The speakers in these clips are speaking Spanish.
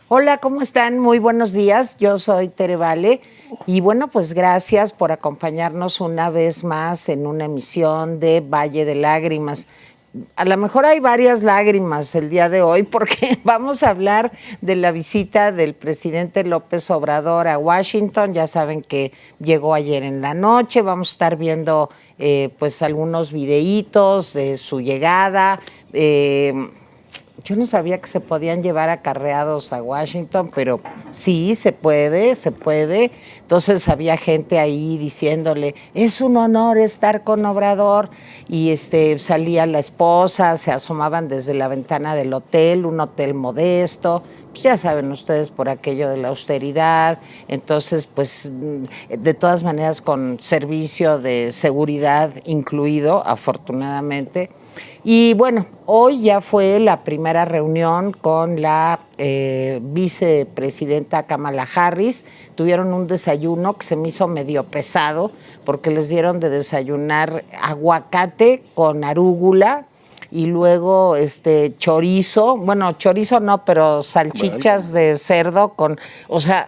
Hola, ¿cómo están? Muy buenos días. Yo soy Tere Vale y bueno, pues gracias por acompañarnos una vez más en una emisión de Valle de Lágrimas. A lo mejor hay varias lágrimas el día de hoy porque vamos a hablar de la visita del presidente López Obrador a Washington. Ya saben que llegó ayer en la noche. Vamos a estar viendo pues algunos videitos de su llegada. Yo no sabía que se podían llevar acarreados a Washington, pero sí, se puede, se puede. Entonces había gente ahí diciéndole, es un honor estar con Obrador. Y salía la esposa, se asomaban desde la ventana del hotel, un hotel modesto. Pues ya saben ustedes por aquello de la austeridad. Entonces, pues de todas maneras con servicio de seguridad incluido, afortunadamente. Y bueno, hoy ya fue la primera reunión con la vicepresidenta Kamala Harris. Tuvieron un desayuno que se me hizo medio pesado porque les dieron de desayunar aguacate con arúgula y luego chorizo, bueno, chorizo no, pero salchichas de cerdo con, o sea,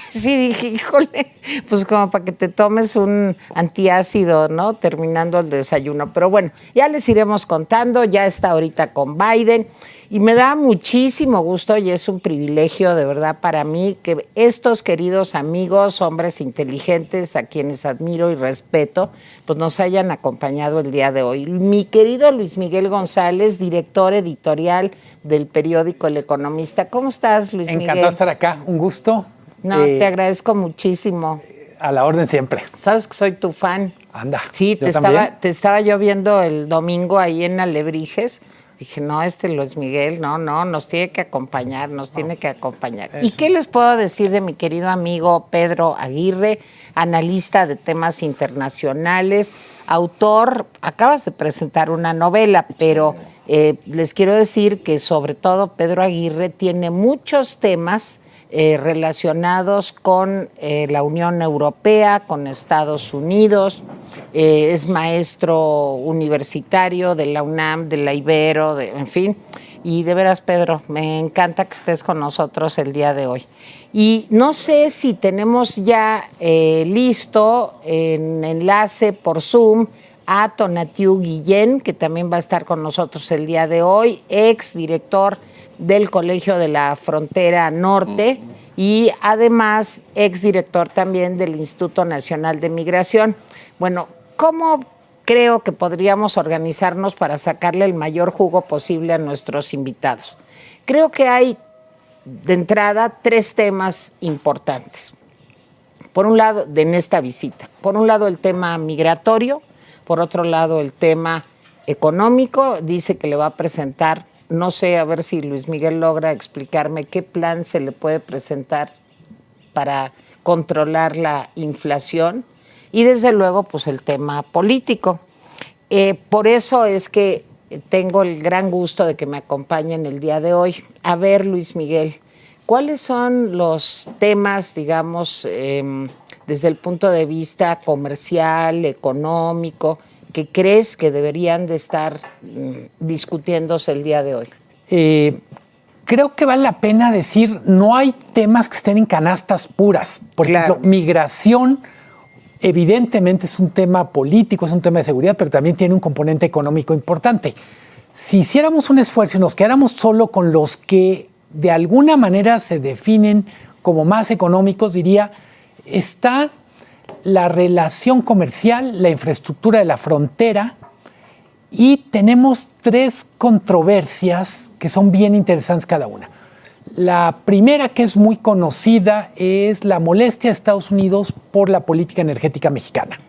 sí dije, híjole, pues como para que te tomes un antiácido, ¿no? Terminando el desayuno. Pero bueno, ya les iremos contando, ya está ahorita con Biden. Y me da muchísimo gusto y es un privilegio de verdad para mí que estos queridos amigos, hombres inteligentes, a quienes admiro y respeto, pues nos hayan acompañado el día de hoy. Mi querido Luis Miguel González, director editorial del periódico El Economista. ¿Cómo estás, Luis Miguel? Encantado de estar acá, un gusto. No, te agradezco muchísimo. A la orden siempre. Sabes que soy tu fan. Anda. Sí, te estaba yo viendo el domingo ahí en Alebrijes. Dije, no, Luis Miguel, no, nos tiene que acompañar, tiene que acompañar. Eso. ¿Y qué les puedo decir de mi querido amigo Pedro Aguirre, analista de temas internacionales, autor, acabas de presentar una novela, pero les quiero decir que sobre todo Pedro Aguirre tiene muchos temas relacionados con la Unión Europea, con Estados Unidos, es maestro universitario de la UNAM, de la Ibero, en fin. Y de veras, Pedro, me encanta que estés con nosotros el día de hoy. Y no sé si tenemos ya listo en enlace por Zoom a Tonatiuh Guillén, que también va a estar con nosotros el día de hoy, ex director del Colegio de la Frontera Norte y además exdirector también del Instituto Nacional de Migración. Bueno, ¿cómo creo que podríamos organizarnos para sacarle el mayor jugo posible a nuestros invitados? Creo que hay de entrada 3 temas importantes. Por un lado, en esta visita, por un lado el tema migratorio, por otro lado el tema económico. Dice que le va a presentar, no sé, a ver si Luis Miguel logra explicarme qué plan se le puede presentar para controlar la inflación y desde luego pues el tema político. Por eso es que tengo el gran gusto de que me acompañen el día de hoy. A ver, Luis Miguel, ¿cuáles son los temas, digamos, desde el punto de vista comercial, económico, que crees que deberían de estar discutiéndose el día de hoy? Creo que vale la pena decir, no hay temas que estén en canastas puras. Por ejemplo, migración evidentemente es un tema político, es un tema de seguridad, pero también tiene un componente económico importante. Si hiciéramos un esfuerzo y nos quedáramos solo con los que de alguna manera se definen como más económicos, diría, está la relación comercial, la infraestructura de la frontera, y tenemos 3 controversias que son bien interesantes cada una. La primera, que es muy conocida, es la molestia de Estados Unidos por la política energética mexicana.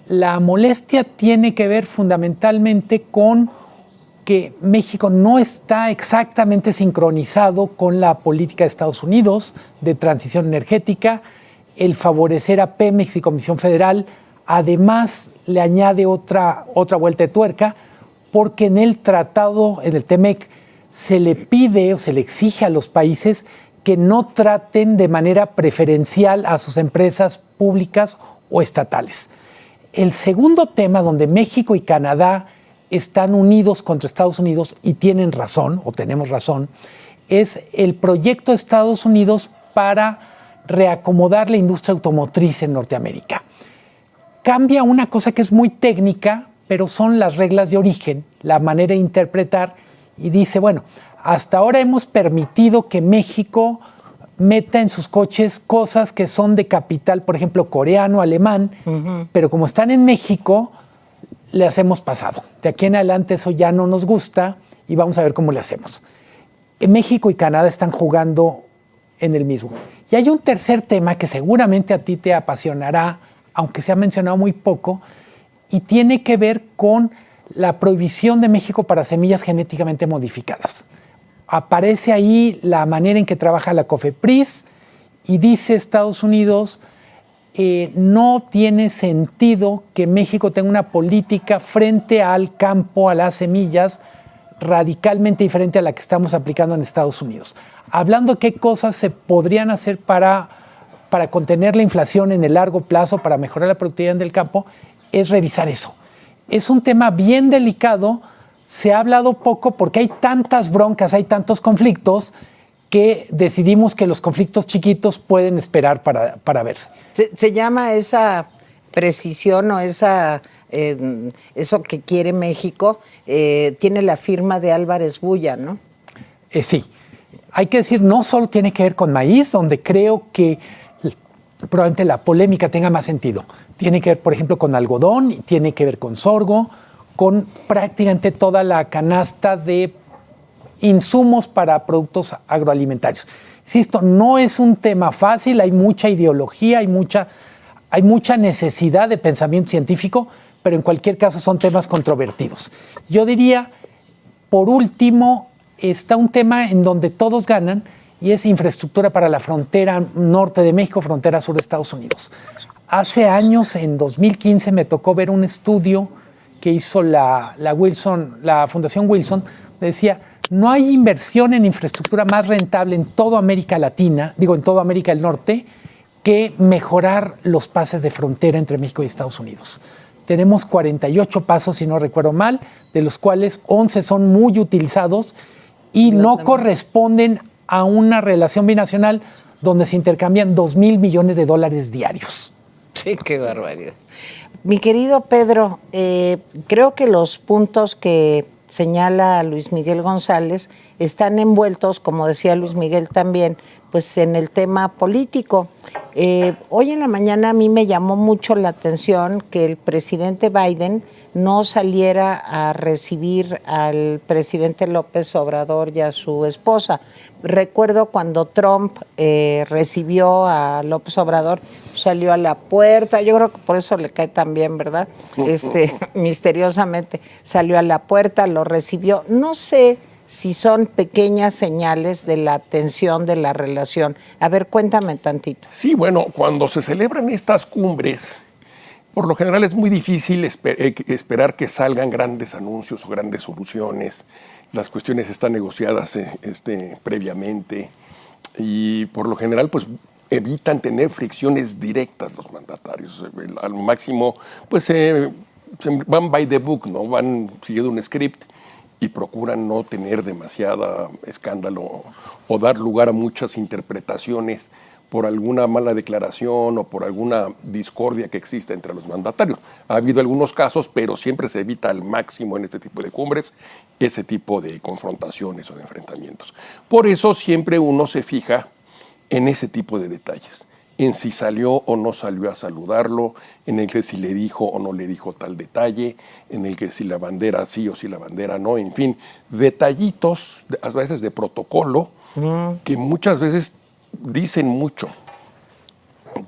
La molestia tiene que ver fundamentalmente con que México no está exactamente sincronizado con la política de Estados Unidos de transición energética. El favorecer a Pemex y Comisión Federal, además le añade otra vuelta de tuerca, porque en el tratado, en el TEMEC, se le pide o se le exige a los países que no traten de manera preferencial a sus empresas públicas o estatales. El segundo tema donde México y Canadá están unidos contra Estados Unidos y tienen razón, o tenemos razón, es el proyecto de Estados Unidos para reacomodar la industria automotriz en Norteamérica. Cambia una cosa que es muy técnica, pero son las reglas de origen, la manera de interpretar, y dice, bueno, hasta ahora hemos permitido que México meta en sus coches cosas que son de capital, por ejemplo, coreano, alemán, pero como están en México, les hemos pasado. De aquí en adelante eso ya no nos gusta y vamos a ver cómo le hacemos. México y Canadá están jugando en el mismo. Y hay un tercer tema que seguramente a ti te apasionará, aunque se ha mencionado muy poco, y tiene que ver con la prohibición de México para semillas genéticamente modificadas. Aparece ahí la manera en que trabaja la COFEPRIS y dice Estados Unidos, no tiene sentido que México tenga una política frente al campo, a las semillas, radicalmente diferente a la que estamos aplicando en Estados Unidos. Hablando de qué cosas se podrían hacer para contener la inflación en el largo plazo, para mejorar la productividad del campo, es revisar eso. Es un tema bien delicado, se ha hablado poco porque hay tantas broncas, hay tantos conflictos, que decidimos que los conflictos chiquitos pueden esperar para verse. Se llama esa precisión o eso que quiere México, tiene la firma de Álvarez Bulla, ¿no? Sí. Hay que decir, no solo tiene que ver con maíz, donde creo que probablemente la polémica tenga más sentido. Tiene que ver, por ejemplo, con algodón, y tiene que ver con sorgo, con prácticamente toda la canasta de insumos para productos agroalimentarios. Insisto, no es un tema fácil, hay mucha ideología, hay mucha necesidad de pensamiento científico, pero en cualquier caso son temas controvertidos. Yo diría, por último, está un tema en donde todos ganan y es infraestructura para la frontera norte de México, frontera sur de Estados Unidos. Hace años, en 2015, me tocó ver un estudio que hizo la Fundación Wilson, decía, no hay inversión en infraestructura más rentable en toda América Latina, en toda América del Norte, que mejorar los pases de frontera entre México y Estados Unidos. Tenemos 48 pasos, si no recuerdo mal, de los cuales 11 son muy utilizados y no corresponden a una relación binacional donde se intercambian 2,000 millones de dólares diarios. Sí, qué barbaridad. Mi querido Pedro, creo que los puntos que señala Luis Miguel González están envueltos, como decía Luis Miguel también, pues en el tema político. Hoy en la mañana a mí me llamó mucho la atención que el presidente Biden no saliera a recibir al presidente López Obrador y a su esposa. Recuerdo cuando Trump recibió a López Obrador, salió a la puerta, yo creo que por eso le cae tan bien, ¿verdad? Misteriosamente salió a la puerta, lo recibió. No sé si son pequeñas señales de la tensión de la relación. A ver, cuéntame tantito. Sí, bueno, cuando se celebran estas cumbres, por lo general es muy difícil esperar que salgan grandes anuncios o grandes soluciones. Las cuestiones están negociadas previamente y por lo general pues evitan tener fricciones directas los mandatarios. Al máximo pues se van by the book, ¿no? Van siguiendo un script y procuran no tener demasiado escándalo o dar lugar a muchas interpretaciones por alguna mala declaración o por alguna discordia que exista entre los mandatarios. Ha habido algunos casos, pero siempre se evita al máximo en este tipo de cumbres ese tipo de confrontaciones o de enfrentamientos. Por eso siempre uno se fija en ese tipo de detalles, en si salió o no salió a saludarlo, en el que si le dijo o no le dijo tal detalle, en el que si la bandera sí o si la bandera no, en fin, detallitos, a veces de protocolo, que muchas veces dicen mucho.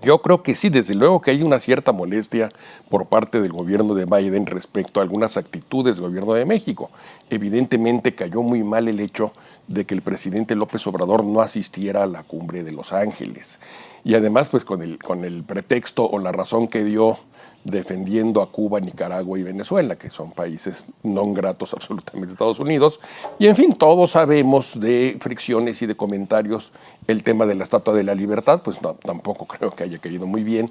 Yo creo que sí, desde luego que hay una cierta molestia por parte del gobierno de Biden respecto a algunas actitudes del gobierno de México. Evidentemente cayó muy mal el hecho de que el presidente López Obrador no asistiera a la cumbre de Los Ángeles. Y además, pues con el pretexto o la razón que dio defendiendo a Cuba, Nicaragua y Venezuela, que son países no gratos absolutamente a Estados Unidos. Y en fin, todos sabemos de fricciones y de comentarios. El tema de la Estatua de la Libertad, pues no, tampoco creo que haya caído muy bien.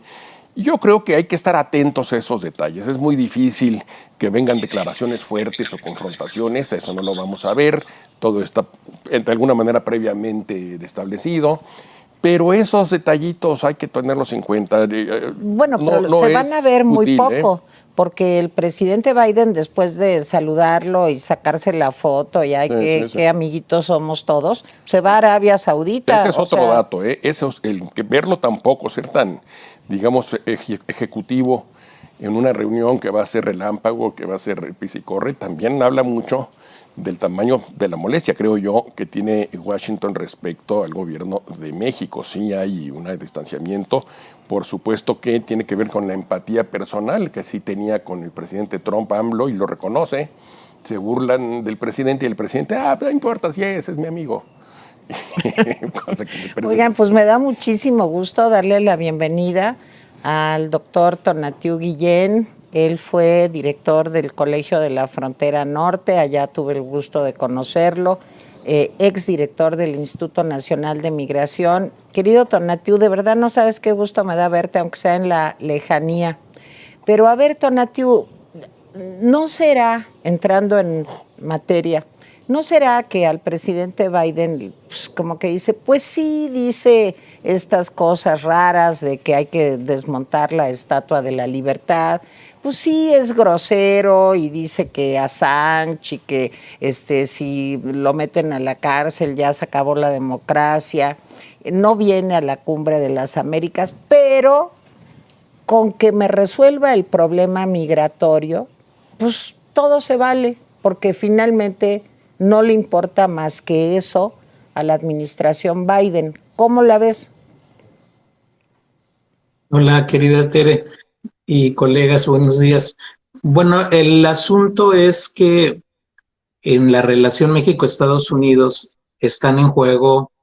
Yo creo que hay que estar atentos a esos detalles. Es muy difícil que vengan declaraciones fuertes o confrontaciones, eso no lo vamos a ver, todo está de alguna manera previamente establecido, pero esos detallitos hay que tenerlos en cuenta. Bueno, pero se van a ver muy poco, porque el presidente Biden, después de saludarlo y sacarse la foto, y ay, qué amiguitos somos todos, se va a Arabia Saudita. Ese es otro dato, Eso es el que verlo tampoco, ser tan, digamos, ejecutivo en una reunión que va a ser relámpago, que va a ser pisa y corre, también habla mucho del tamaño de la molestia, creo yo, que tiene Washington respecto al gobierno de México. Sí hay un distanciamiento, por supuesto que tiene que ver con la empatía personal que sí tenía con el presidente Trump, AMLO, y lo reconoce. Se burlan del presidente y el presidente, no importa si ese es mi amigo. Oigan, pues me da muchísimo gusto darle la bienvenida al doctor Tonatiuh Guillén. Él fue director del Colegio de la Frontera Norte, allá tuve el gusto de conocerlo, exdirector del Instituto Nacional de Migración. Querido Tonatiuh, de verdad no sabes qué gusto me da verte, aunque sea en la lejanía. Pero a ver, Tonatiuh, ¿no será, entrando en materia, ¿no será que al presidente Biden, pues, como que dice, pues sí, dice estas cosas raras de que hay que desmontar la Estatua de la Libertad? Pues sí, es grosero y dice que Assange y que si lo meten a la cárcel ya se acabó la democracia. No viene a la Cumbre de las Américas, pero con que me resuelva el problema migratorio, pues todo se vale, porque finalmente no le importa más que eso a la administración Biden. ¿Cómo la ves? Hola, querida Tere y colegas, buenos días. Bueno, el asunto es que en la relación México-Estados Unidos están en juego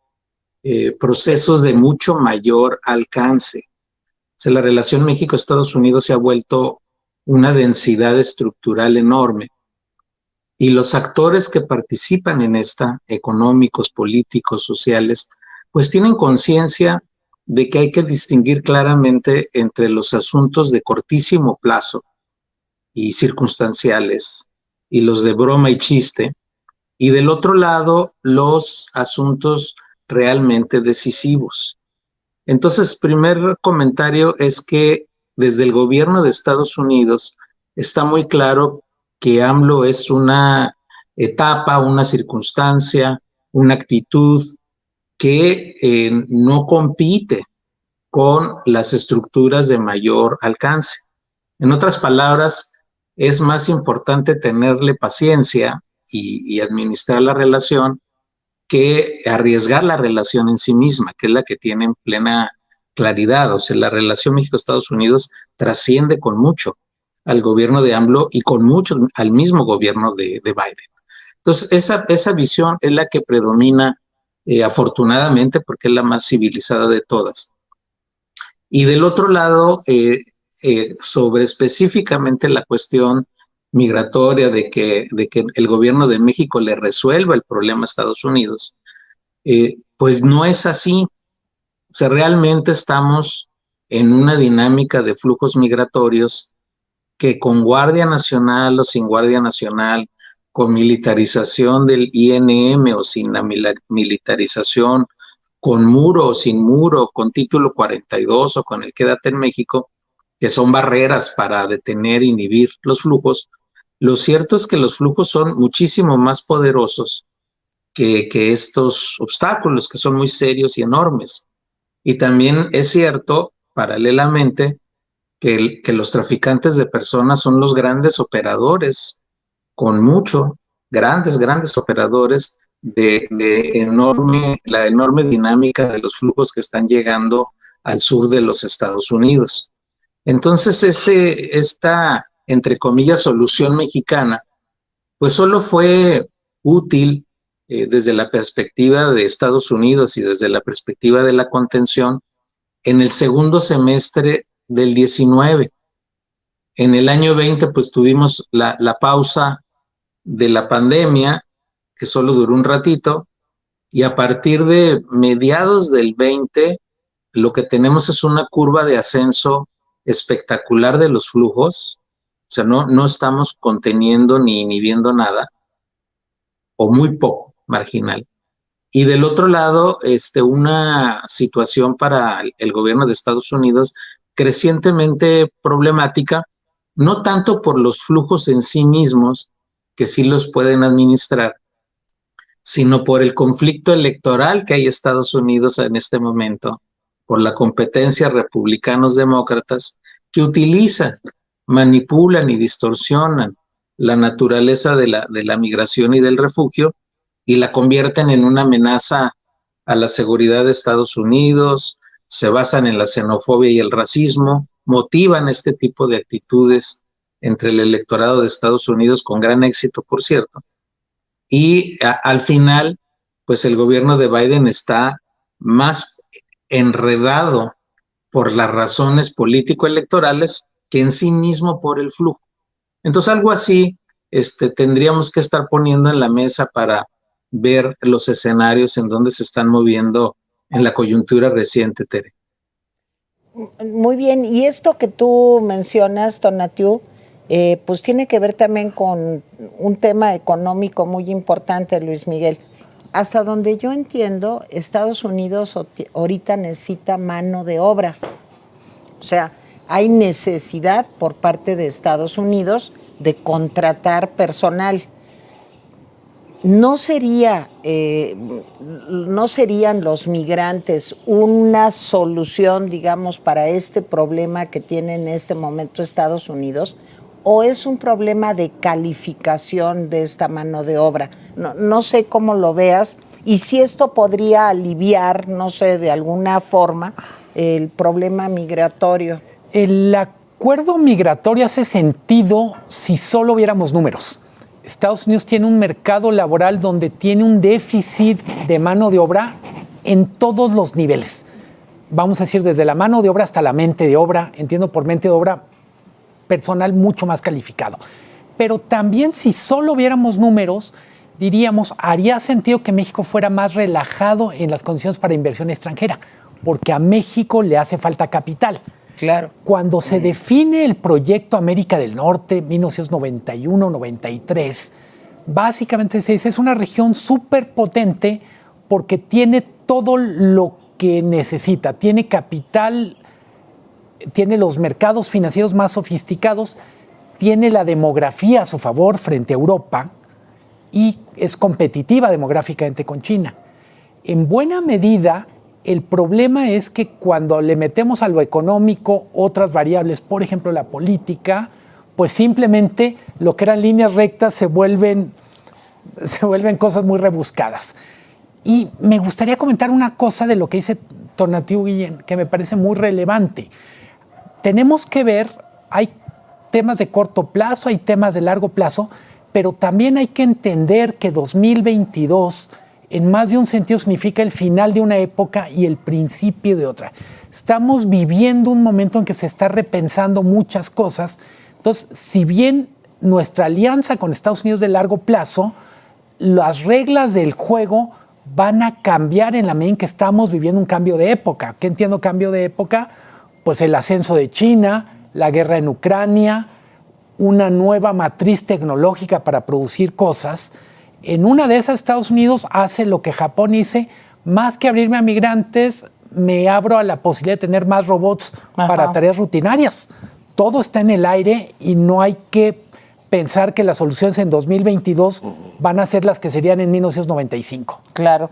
procesos de mucho mayor alcance. O sea, la relación México-Estados Unidos se ha vuelto una densidad estructural enorme. Y los actores que participan en esta, económicos, políticos, sociales, pues tienen conciencia de que hay que distinguir claramente entre los asuntos de cortísimo plazo y circunstanciales y los de broma y chiste, y del otro lado los asuntos realmente decisivos. Entonces, primer comentario es que desde el gobierno de Estados Unidos está muy claro que AMLO es una etapa, una circunstancia, una actitud que no compite con las estructuras de mayor alcance. En otras palabras, es más importante tenerle paciencia y administrar la relación que arriesgar la relación en sí misma, que es la que tiene en plena claridad. O sea, la relación México-Estados Unidos trasciende con mucho al gobierno de AMLO y con mucho al mismo gobierno de Biden. Entonces, esa visión es la que predomina afortunadamente, porque es la más civilizada de todas. Y del otro lado, sobre específicamente la cuestión migratoria de que el gobierno de México le resuelva el problema a Estados Unidos, pues no es así. O sea, realmente estamos en una dinámica de flujos migratorios que con Guardia Nacional o sin Guardia Nacional, con militarización del INM o sin la militarización, con muro o sin muro, con título 42 o con el Quédate en México, que son barreras para detener e inhibir los flujos, lo cierto es que los flujos son muchísimo más poderosos que estos obstáculos, que son muy serios y enormes. Y también es cierto, paralelamente, que los traficantes de personas son los grandes operadores, con mucho, grandes operadores de la enorme dinámica de los flujos que están llegando al sur de los Estados Unidos. Entonces, esta, entre comillas, solución mexicana, pues solo fue útil desde la perspectiva de Estados Unidos y desde la perspectiva de la contención en el segundo semestre del 19. En el año 20, pues tuvimos la pausa de la pandemia, que solo duró un ratito, y a partir de mediados del 20, lo que tenemos es una curva de ascenso espectacular de los flujos, o sea, no estamos conteniendo ni viendo nada, o muy poco, marginal. Y del otro lado, una situación para el gobierno de Estados Unidos crecientemente problemática, no tanto por los flujos en sí mismos, que sí los pueden administrar, sino por el conflicto electoral que hay en Estados Unidos en este momento, por la competencia republicanos-demócratas que utilizan, manipulan y distorsionan la naturaleza de la migración y del refugio y la convierten en una amenaza a la seguridad de Estados Unidos, se basan en la xenofobia y el racismo, motivan este tipo de actitudes entre el electorado de Estados Unidos con gran éxito, por cierto. Y al final, pues el gobierno de Biden está más enredado por las razones político-electorales que en sí mismo por el flujo. Entonces, algo así tendríamos que estar poniendo en la mesa para ver los escenarios en donde se están moviendo en la coyuntura reciente, Tere. Muy bien, y esto que tú mencionas, Tonatiuh, pues tiene que ver también con un tema económico muy importante, Luis Miguel. Hasta donde yo entiendo, Estados Unidos ahorita necesita mano de obra. O sea, hay necesidad por parte de Estados Unidos de contratar personal. ¿No serían los migrantes una solución, digamos, para este problema que tiene en este momento Estados Unidos? ¿O es un problema de calificación de esta mano de obra? No sé cómo lo veas y si esto podría aliviar, no sé, de alguna forma, el problema migratorio. El acuerdo migratorio hace sentido si solo viéramos números. Estados Unidos tiene un mercado laboral donde tiene un déficit de mano de obra en todos los niveles. Vamos a decir, desde la mano de obra hasta la mente de obra. Entiendo por mente de obra personal mucho más calificado. Pero también si solo viéramos números, diríamos, haría sentido que México fuera más relajado en las condiciones para inversión extranjera, porque a México le hace falta capital. Claro. Cuando se define el proyecto América del Norte, 1991-93, básicamente se dice, es una región súper potente porque tiene todo lo que necesita. Tiene capital, tiene los mercados financieros más sofisticados, tiene la demografía a su favor frente a Europa y es competitiva demográficamente con China. En buena medida, el problema es que cuando le metemos a lo económico otras variables, por ejemplo la política, pues simplemente lo que eran líneas rectas se vuelven cosas muy rebuscadas. Y me gustaría comentar una cosa de lo que dice Tonatiuh Guillén, que me parece muy relevante. Tenemos que ver, hay temas de corto plazo, hay temas de largo plazo, pero también hay que entender que 2022 en más de un sentido significa el final de una época y el principio de otra. Estamos viviendo un momento en que se está repensando muchas cosas. Entonces, si bien nuestra alianza con Estados Unidos de largo plazo, las reglas del juego van a cambiar en la medida en que estamos viviendo un cambio de época. ¿Qué entiendo cambio de época? Pues el ascenso de China, la guerra en Ucrania, una nueva matriz tecnológica para producir cosas. En una de esas, Estados Unidos hace lo que Japón dice, más que abrirme a migrantes, me abro a la posibilidad de tener más robots para tareas rutinarias. Todo está en el aire y no hay que pensar que las soluciones en 2022 van a ser las que serían en 1995. Claro.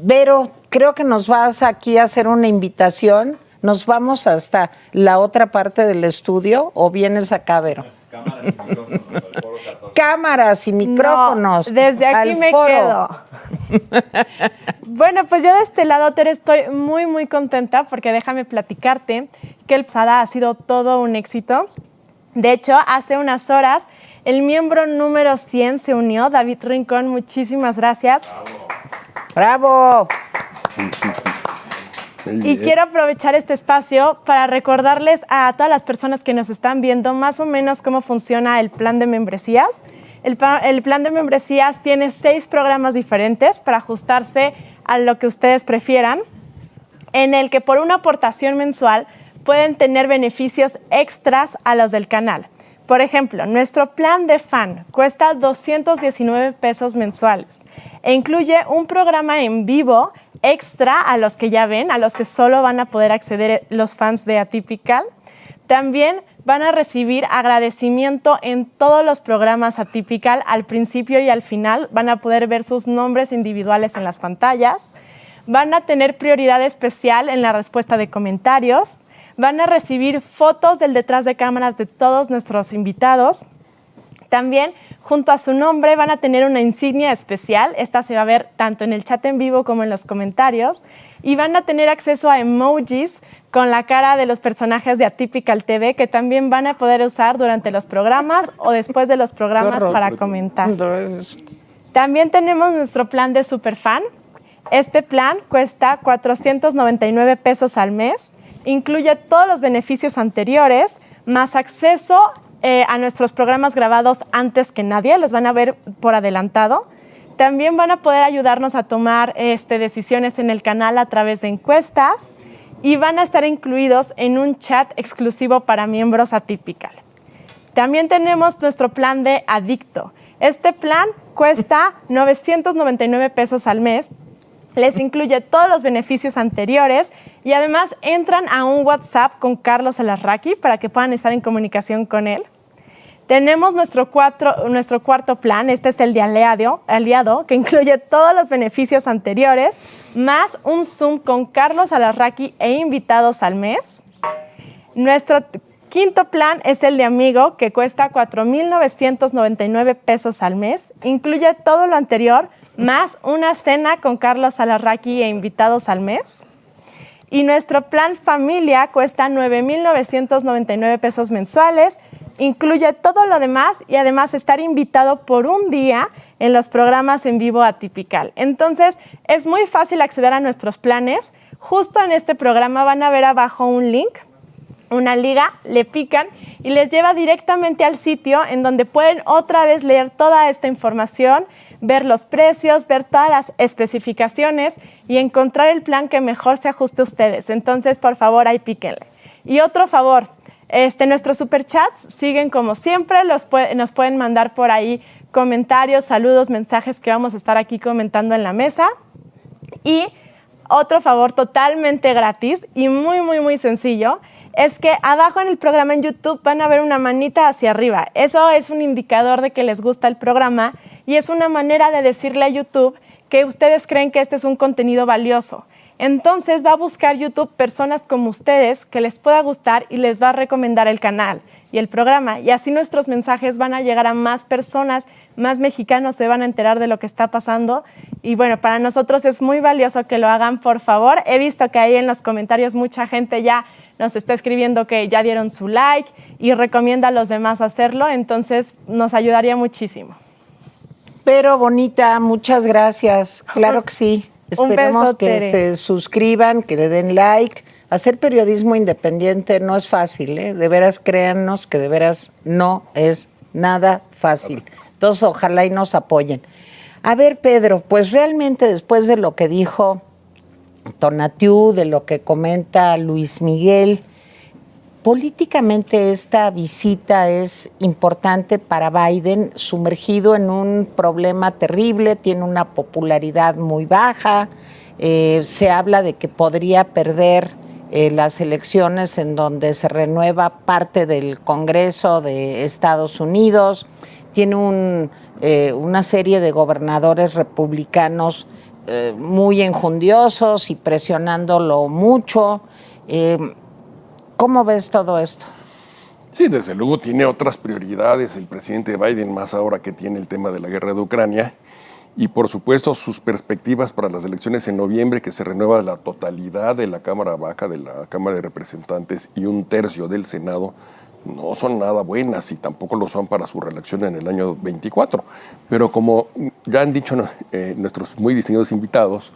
Vero, creo que nos vas aquí a hacer una invitación. ¿Nos vamos hasta la otra parte del estudio o vienes acá, Vero? Cámaras y micrófonos. No, desde aquí me quedo. Bueno, pues yo de este lado, Tere, estoy muy, muy contenta porque déjame platicarte que el pasada ha sido todo un éxito. De hecho, hace unas horas el miembro número 100 se unió, David Rincón. Muchísimas gracias. ¡Bravo! Y quiero aprovechar este espacio para recordarles a todas las personas que nos están viendo más o menos cómo funciona el plan de membresías. El plan de membresías tiene 6 programas diferentes para ajustarse a lo que ustedes prefieran, en el que por una aportación mensual pueden tener beneficios extras a los del canal. Por ejemplo, nuestro plan de fan cuesta 219 pesos mensuales e incluye un programa en vivo extra a los que ya ven, a los que solo van a poder acceder los fans de Atypical. También van a recibir agradecimiento en todos los programas Atypical, al principio y al final. Van a poder ver sus nombres individuales en las pantallas. Van a tener prioridad especial en la respuesta de comentarios. Van a recibir fotos del detrás de cámaras de todos nuestros invitados. También, junto a su nombre, van a tener una insignia especial. Esta se va a ver tanto en el chat en vivo como en los comentarios. Y van a tener acceso a emojis con la cara de los personajes de Atypical TV, que también van a poder usar durante los programas o después de los programas para comentar. También tenemos nuestro plan de Superfan. Este plan cuesta 499 pesos al mes. Incluye todos los beneficios anteriores, más acceso a nuestros programas grabados antes que nadie, los van a ver por adelantado. También van a poder ayudarnos a tomar decisiones en el canal a través de encuestas y van a estar incluidos en un chat exclusivo para miembros Atypical. También tenemos nuestro plan de Adicto. Este plan cuesta 999 pesos al mes. Les incluye todos los beneficios anteriores y además entran a un WhatsApp con Carlos Alarraqui para que puedan estar en comunicación con él. Tenemos nuestro cuarto plan, este es el de aliado, que incluye todos los beneficios anteriores, más un Zoom con Carlos Alarraqui e invitados al mes. Nuestro quinto plan es el de amigo, que cuesta 4,999 pesos al mes. Incluye todo lo anterior, más una cena con Carlos Alarraqui e invitados al mes. Y nuestro plan familia cuesta 9,999 pesos mensuales. Incluye todo lo demás y además estar invitado por un día en los programas en vivo Atypical. Entonces, es muy fácil acceder a nuestros planes. Justo en este programa van a ver abajo un link, una liga, le pican y les lleva directamente al sitio en donde pueden otra vez leer toda esta información, ver los precios, ver todas las especificaciones y encontrar el plan que mejor se ajuste a ustedes. Entonces, por favor, ahí píquenle. Y otro favor, nuestros superchats siguen como siempre, nos pueden mandar por ahí comentarios, saludos, mensajes que vamos a estar aquí comentando en la mesa. Y otro favor totalmente gratis y muy, muy, muy sencillo, es que abajo en el programa en YouTube van a ver una manita hacia arriba. Eso es un indicador de que les gusta el programa y es una manera de decirle a YouTube que ustedes creen que este es un contenido valioso. Entonces va a buscar YouTube personas como ustedes que les pueda gustar y les va a recomendar el canal y el programa. Y así nuestros mensajes van a llegar a más personas, más mexicanos se van a enterar de lo que está pasando. Y bueno, para nosotros es muy valioso que lo hagan, por favor. He visto que ahí en los comentarios mucha gente ya nos está escribiendo que ya dieron su like y recomienda a los demás hacerlo. Entonces nos ayudaría muchísimo. Pero bonita, muchas gracias. Claro que sí. Esperemos beso, que Tere. se suscriban, que le den like. Hacer periodismo independiente no es fácil, ¿eh? De veras, créannos que de veras no es nada fácil. Entonces, ojalá y nos apoyen. A ver, Pedro, pues realmente después de lo que dijo Tonatiuh, de lo que comenta Luis Miguel, políticamente esta visita es importante para Biden, sumergido en un problema terrible, tiene una popularidad muy baja, se habla de que podría perder las elecciones en donde se renueva parte del Congreso de Estados Unidos, tiene una serie de gobernadores republicanos muy enjundiosos y presionándolo mucho. ¿Cómo ves todo esto? Sí, desde luego tiene otras prioridades el presidente Biden, más ahora que tiene el tema de la guerra de Ucrania. Y por supuesto sus perspectivas para las elecciones en noviembre, que se renueva la totalidad de la Cámara Baja, de la Cámara de Representantes y un tercio del Senado, no son nada buenas y tampoco lo son para su reelección en el año 24. Pero como ya han dicho nuestros muy distinguidos invitados,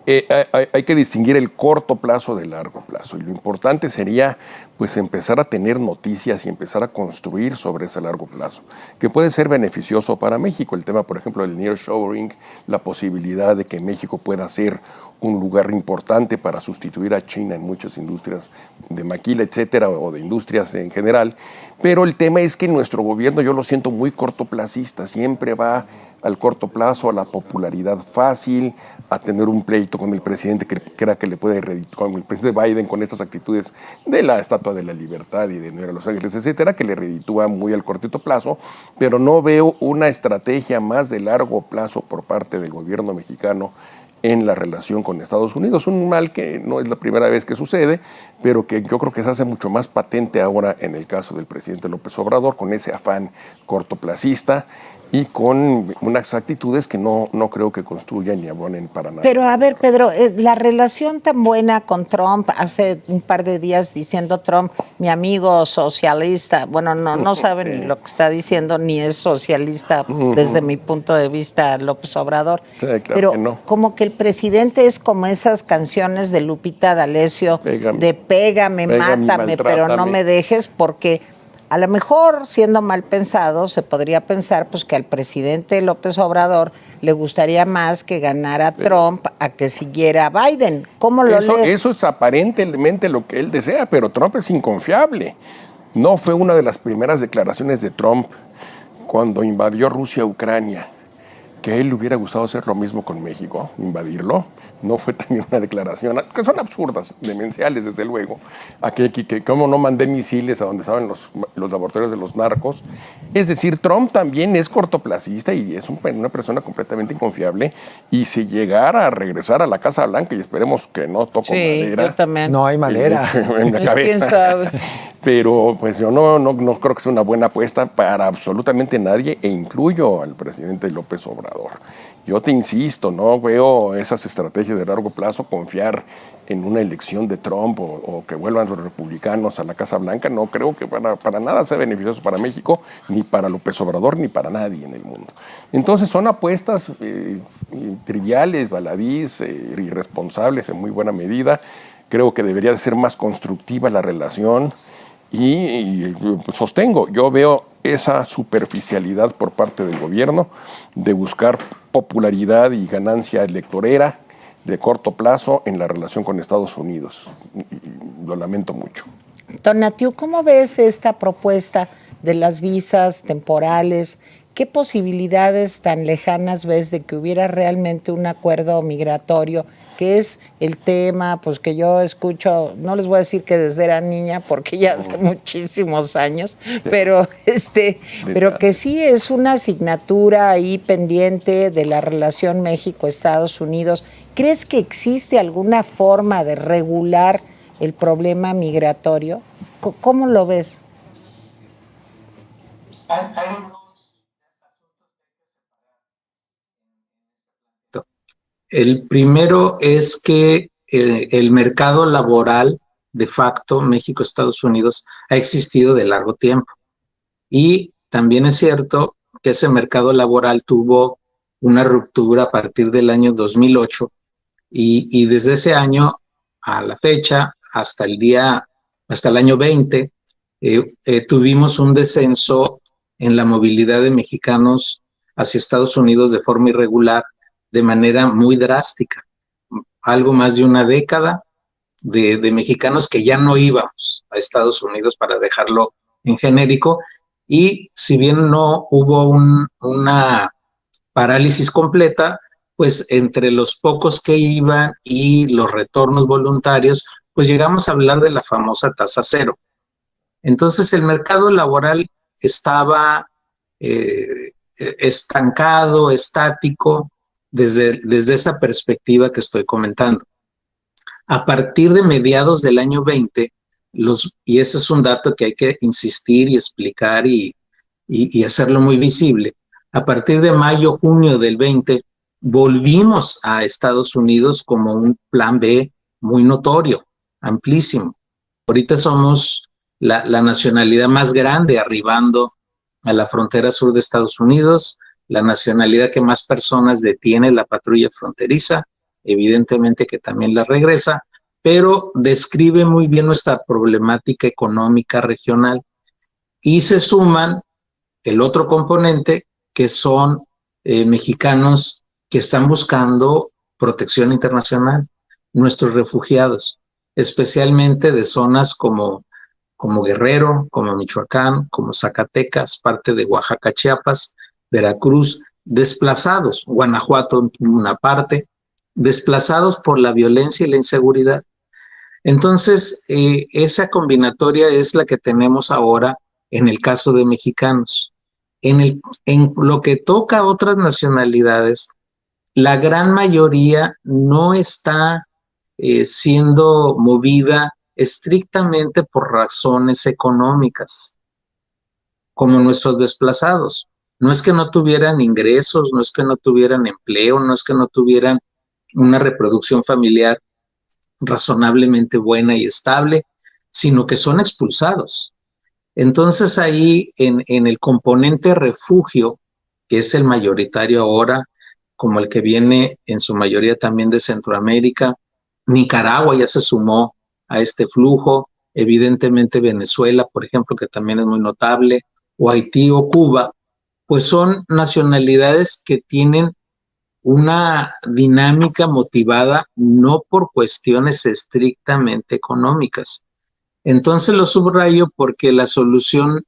hay que distinguir el corto plazo del largo plazo y lo importante sería pues empezar a tener noticias y empezar a construir sobre ese largo plazo, que puede ser beneficioso para México. El tema, por ejemplo, del nearshoring, la posibilidad de que México pueda ser un lugar importante para sustituir a China en muchas industrias de maquila, etcétera, o de industrias en general. Pero el tema es que nuestro gobierno, yo lo siento muy cortoplacista, siempre va al corto plazo, a la popularidad fácil, a tener un pleito con el presidente que crea que le puede redituar, con el presidente Biden, con estas actitudes de la Estatua de la Libertad y de Nueva Los Ángeles, etcétera, que le reditúa muy al cortito plazo, pero no veo una estrategia más de largo plazo por parte del gobierno mexicano en la relación con Estados Unidos. Un mal que no es la primera vez que sucede, pero que yo creo que se hace mucho más patente ahora en el caso del presidente López Obrador, con ese afán cortoplacista y con unas actitudes que no creo que construyan ni abonen para nada. Pero a ver, Pedro, la relación tan buena con Trump, hace un par de días diciendo Trump, mi amigo socialista, bueno, no saben Sí. lo que está diciendo, ni es socialista desde mi punto de vista López Obrador. Sí, claro pero que no. como que el presidente es como esas canciones de Lupita D'Alessio, Pégame. de pégame, Pégame, mátame, pero no maltrátame. me dejes, porque a lo mejor, siendo mal pensado, se podría pensar pues que al presidente López Obrador le gustaría más que ganara Trump a que siguiera Biden. ¿Cómo lo lees? Eso es aparentemente lo que él desea, pero Trump es inconfiable. No fue una de las primeras declaraciones de Trump cuando invadió Rusia a Ucrania, que a él le hubiera gustado hacer lo mismo con México, invadirlo. No fue también una declaración, que son absurdas, demenciales desde luego, que cómo no mandé misiles a donde estaban los laboratorios de los narcos. Es decir, Trump también es cortoplacista y es una persona completamente inconfiable, y si llegara a regresar a la Casa Blanca, y esperemos que no toco Sí, madera. yo también. No hay manera. En la cabeza. ¿Quién sabe? Pero pues yo no creo que sea una buena apuesta para absolutamente nadie, e incluyo al presidente López Obrador. Yo te insisto, no veo esas estrategias de largo plazo, confiar en una elección de Trump o que vuelvan los republicanos a la Casa Blanca. No creo que para nada sea beneficioso para México, ni para López Obrador, ni para nadie en el mundo. Entonces son apuestas triviales, baladís, irresponsables en muy buena medida. Creo que debería de ser más constructiva la relación. Y sostengo, yo veo esa superficialidad por parte del gobierno de buscar popularidad y ganancia electorera de corto plazo en la relación con Estados Unidos. Y lo lamento mucho. Tonatiuh, ¿cómo ves esta propuesta de las visas temporales? ¿Qué posibilidades tan lejanas ves de que hubiera realmente un acuerdo migratorio, que es el tema pues que yo escucho, no les voy a decir que desde era niña, porque ya hace muchísimos años, pero que sí es una asignatura ahí pendiente de la relación México-Estados Unidos? ¿Crees que existe alguna forma de regular el problema migratorio? ¿Cómo lo ves? El primero es que el mercado laboral de facto México-Estados Unidos ha existido de largo tiempo, y también es cierto que ese mercado laboral tuvo una ruptura a partir del año 2008, y desde ese año a la fecha, hasta el año 20, tuvimos un descenso en la movilidad de mexicanos hacia Estados Unidos de forma irregular, de manera muy drástica. Algo más de una década de mexicanos que ya no íbamos a Estados Unidos, para dejarlo en genérico, y si bien no hubo una parálisis completa, pues entre los pocos que iban y los retornos voluntarios, pues llegamos a hablar de la famosa tasa cero. Entonces el mercado laboral estaba estancado, estático, desde esa perspectiva que estoy comentando. A partir de mediados del año 20, y ese es un dato que hay que insistir y explicar y hacerlo muy visible, a partir de mayo, junio del 20, volvimos a Estados Unidos como un plan B muy notorio, amplísimo. Ahorita somos la nacionalidad más grande arribando a la frontera sur de Estados Unidos, la nacionalidad que más personas detiene la patrulla fronteriza, evidentemente que también la regresa, pero describe muy bien nuestra problemática económica regional. Y se suman el otro componente, que son mexicanos que están buscando protección internacional, nuestros refugiados, especialmente de zonas como Guerrero, como Michoacán, como Zacatecas, parte de Oaxaca, Chiapas, Veracruz, desplazados, Guanajuato una parte, desplazados por la violencia y la inseguridad. Entonces, esa combinatoria es la que tenemos ahora en el caso de mexicanos. En lo que toca a otras nacionalidades, la gran mayoría no está siendo movida estrictamente por razones económicas, como nuestros desplazados. No es que no tuvieran ingresos, no es que no tuvieran empleo, no es que no tuvieran una reproducción familiar razonablemente buena y estable, sino que son expulsados. Entonces ahí en el componente refugio, que es el mayoritario ahora, como el que viene en su mayoría también de Centroamérica, Nicaragua ya se sumó a este flujo, evidentemente Venezuela, por ejemplo, que también es muy notable, o Haití o Cuba, pues son nacionalidades que tienen una dinámica motivada no por cuestiones estrictamente económicas. Entonces lo subrayo porque la solución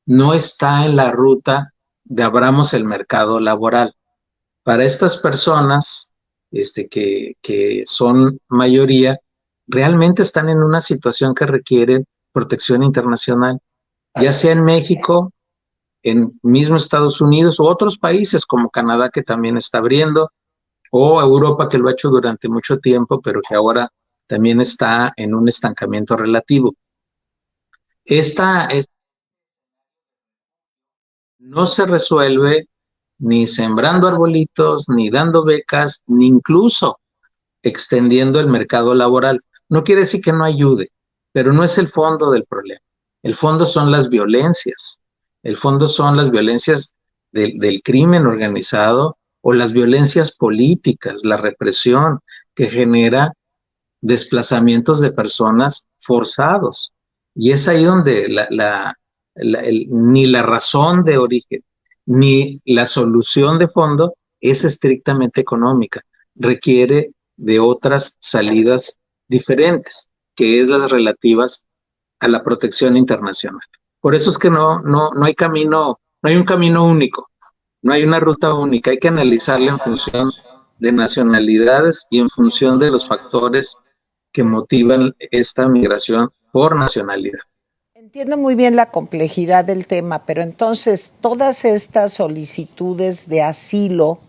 no está en la ruta de abramos el mercado laboral. Para estas personas que son mayoría, realmente están en una situación que requiere protección internacional, ya sea en México, en mismo Estados Unidos, o otros países como Canadá, que también está abriendo, o Europa, que lo ha hecho durante mucho tiempo, pero que ahora también está en un estancamiento relativo. Esta no se resuelve ni sembrando arbolitos, ni dando becas, ni incluso extendiendo el mercado laboral. No quiere decir que no ayude, pero no es el fondo del problema. El fondo son las violencias. El fondo son las violencias del crimen organizado o las violencias políticas, la represión que genera desplazamientos de personas forzados. Y es ahí donde ni la razón de origen ni la solución de fondo es estrictamente económica. Requiere de otras salidas diferentes, que es las relativas a la protección internacional. Por eso es que no hay camino, no hay un camino único, no hay una ruta única, hay que analizarla en función de nacionalidades y en función de los factores que motivan esta migración por nacionalidad. Entiendo muy bien la complejidad del tema, pero entonces todas estas solicitudes de asilo,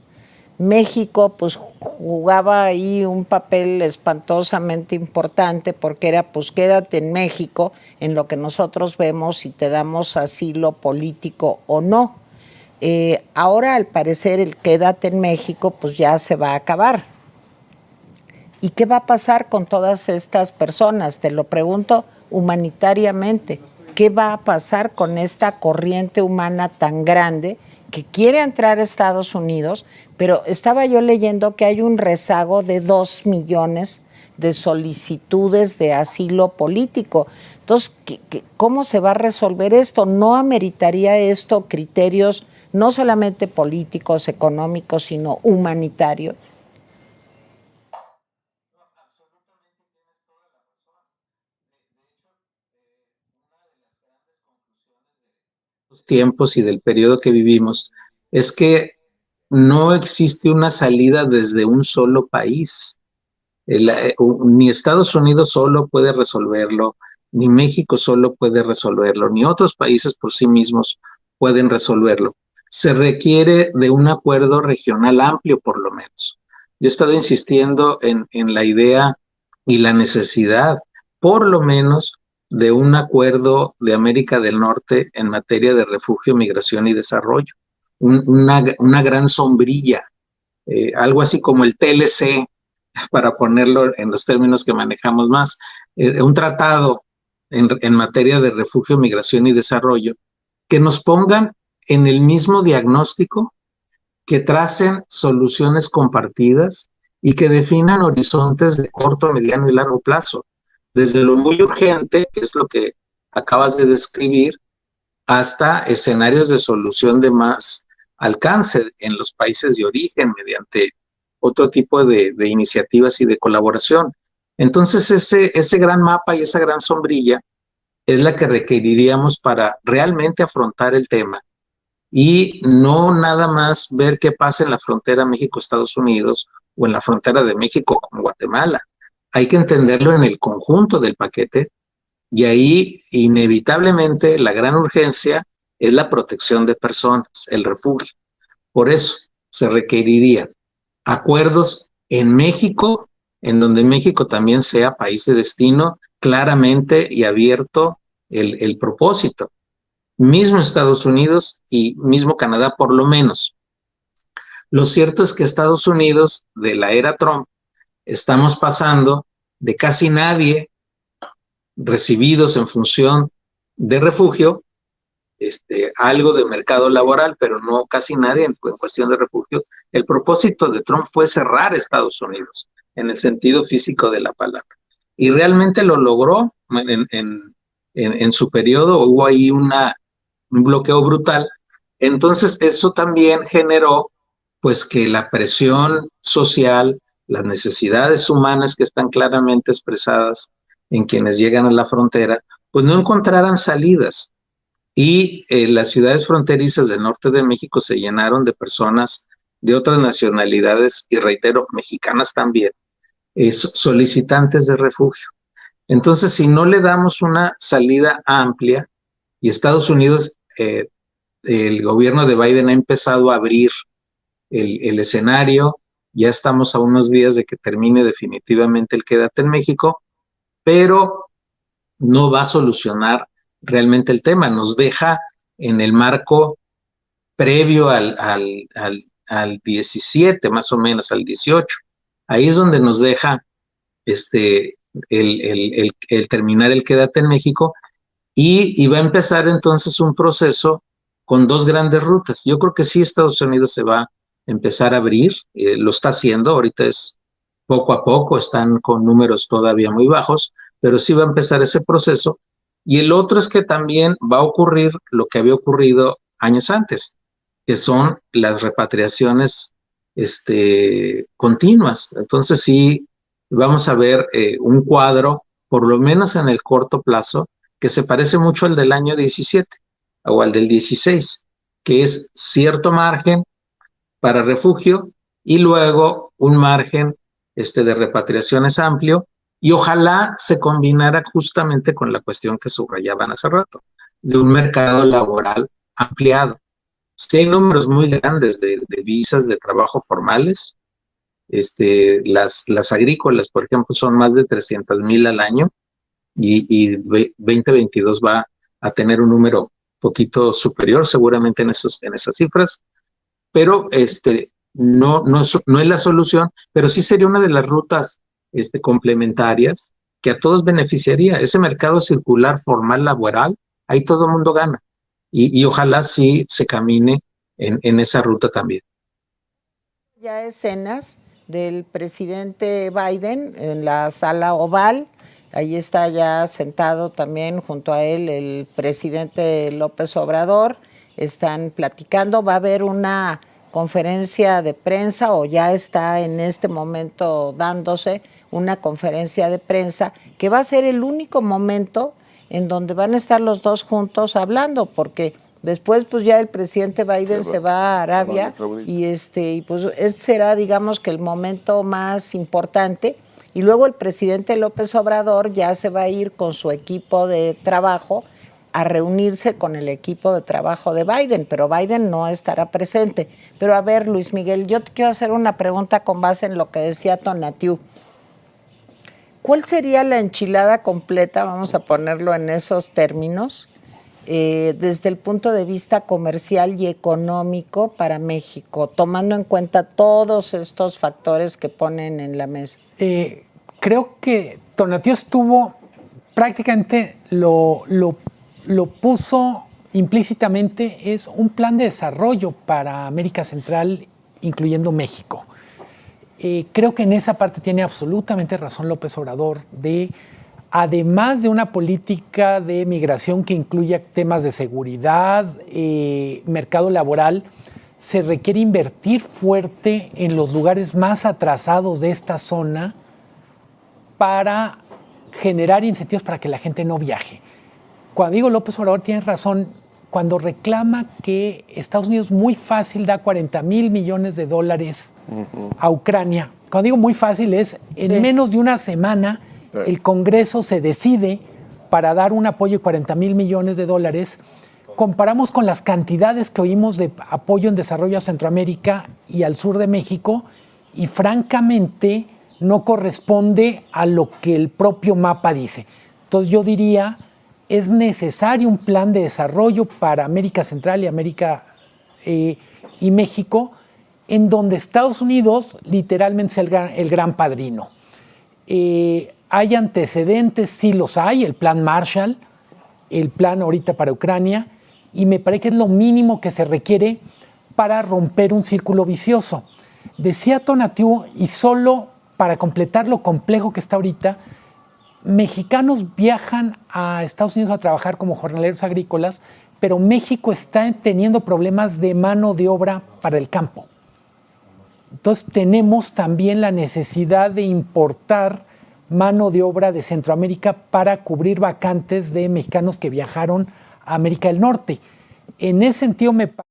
México pues jugaba ahí un papel espantosamente importante porque era pues quédate en México en lo que nosotros vemos si te damos asilo político o no. Ahora al parecer el quédate en México pues ya se va a acabar. ¿Y qué va a pasar con todas estas personas? Te lo pregunto humanitariamente. ¿Qué va a pasar con esta corriente humana tan grande que quiere entrar a Estados Unidos? Pero estaba yo leyendo que hay un rezago de 2 millones de solicitudes de asilo político. Entonces, ¿cómo se va a resolver esto? ¿No ameritaría esto criterios no solamente políticos, económicos, sino humanitarios? Tiempos y del periodo que vivimos es que no existe una salida desde un solo país. Ni Estados Unidos solo puede resolverlo, ni México solo puede resolverlo, ni otros países por sí mismos pueden resolverlo. Se requiere de un acuerdo regional amplio, por lo menos. Yo he estado insistiendo en la idea y la necesidad, por lo menos, de un acuerdo de América del Norte en materia de refugio, migración y desarrollo. Una gran sombrilla, algo así como el TLC, para ponerlo en los términos que manejamos más, un tratado en materia de refugio, migración y desarrollo, que nos pongan en el mismo diagnóstico, que tracen soluciones compartidas y que definan horizontes de corto, mediano y largo plazo, desde lo muy urgente, que es lo que acabas de describir, hasta escenarios de solución de más alcance en los países de origen mediante otro tipo de iniciativas y de colaboración. Entonces, ese gran mapa y esa gran sombrilla es la que requeriríamos para realmente afrontar el tema y no nada más ver qué pasa en la frontera México-Estados Unidos o en la frontera de México con Guatemala. Hay que entenderlo en el conjunto del paquete y ahí inevitablemente la gran urgencia es la protección de personas, el refugio. Por eso se requerirían acuerdos en México, en donde México también sea país de destino, claramente y abierto el propósito. Mismo Estados Unidos y mismo Canadá, por lo menos. Lo cierto es que Estados Unidos, de la era Trump, estamos pasando de casi nadie recibidos en función de refugio, algo de mercado laboral, pero no casi nadie en cuestión de refugio. El propósito de Trump fue cerrar Estados Unidos, en el sentido físico de la palabra. Y realmente lo logró en su periodo, hubo ahí un bloqueo brutal. Entonces eso también generó pues que la presión social, las necesidades humanas que están claramente expresadas en quienes llegan a la frontera, pues no encontraran salidas. Y las ciudades fronterizas del norte de México se llenaron de personas de otras nacionalidades y reitero, mexicanas también, solicitantes de refugio. Entonces, si no le damos una salida amplia y Estados Unidos, el gobierno de Biden ha empezado a abrir el escenario, ya estamos a unos días de que termine definitivamente el Quédate en México, pero no va a solucionar realmente el tema, nos deja en el marco previo al 17, más o menos, al 18. Ahí es donde nos deja el terminar el Quédate en México y va a empezar entonces un proceso con dos grandes rutas. Yo creo que sí Estados Unidos se va a empezar a abrir, lo está haciendo, ahorita es poco a poco, están con números todavía muy bajos, pero sí va a empezar ese proceso. Y el otro es que también va a ocurrir lo que había ocurrido años antes, que son las repatriaciones continuas. Entonces sí vamos a ver un cuadro, por lo menos en el corto plazo, que se parece mucho al del año 17 o al del 16, que es cierto margen para refugio y luego un margen de repatriaciones amplio, y ojalá se combinara justamente con la cuestión que subrayaban hace rato, de un mercado laboral ampliado. Sí hay números muy grandes de visas de trabajo formales, las agrícolas, por ejemplo, son más de 300,000 al año, y 2022 va a tener un número poquito superior seguramente en esas cifras, pero no es la solución, pero sí sería una de las rutas complementarias que a todos beneficiaría. Ese mercado circular formal laboral, ahí todo el mundo gana, y ojalá sí se camine en esa ruta también. Ya escenas del presidente Biden en la sala oval, ahí está ya sentado también junto a él el presidente López Obrador, están platicando, va a haber una conferencia de prensa o ya está en este momento dándose una conferencia de prensa que va a ser el único momento en donde van a estar los dos juntos hablando, porque después pues ya el presidente Biden se va a Arabia y pues este será digamos que el momento más importante, y luego el presidente López Obrador ya se va a ir con su equipo de trabajo a reunirse con el equipo de trabajo de Biden, pero Biden no estará presente. Pero a ver, Luis Miguel, yo te quiero hacer una pregunta con base en lo que decía Tonatiuh. ¿Cuál sería la enchilada completa, vamos a ponerlo en esos términos, desde el punto de vista comercial y económico para México, tomando en cuenta todos estos factores que ponen en la mesa? Creo que Tonatiuh estuvo prácticamente lo puso implícitamente, es un plan de desarrollo para América Central, incluyendo México. Creo que en esa parte tiene absolutamente razón López Obrador, además de una política de migración que incluya temas de seguridad, mercado laboral, se requiere invertir fuerte en los lugares más atrasados de esta zona para generar incentivos para que la gente no viaje. Cuando digo López Obrador, tiene razón, cuando reclama que Estados Unidos muy fácil da $40,000 millones a Ucrania. Cuando digo muy fácil es, en menos de una semana, el Congreso se decide para dar un apoyo de $40,000 millones. Comparamos con las cantidades que oímos de apoyo en desarrollo a Centroamérica y al sur de México, y francamente no corresponde a lo que el propio mapa dice. Entonces yo diría, es necesario un plan de desarrollo para América Central y México, en donde Estados Unidos literalmente es el gran padrino. Hay antecedentes, sí los hay, el plan Marshall, el plan ahorita para Ucrania, y me parece que es lo mínimo que se requiere para romper un círculo vicioso. Decía Tonatiuh, y solo para completar lo complejo que está ahorita, mexicanos viajan a Estados Unidos a trabajar como jornaleros agrícolas, pero México está teniendo problemas de mano de obra para el campo. Entonces tenemos también la necesidad de importar mano de obra de Centroamérica para cubrir vacantes de mexicanos que viajaron a América del Norte. En ese sentido me parece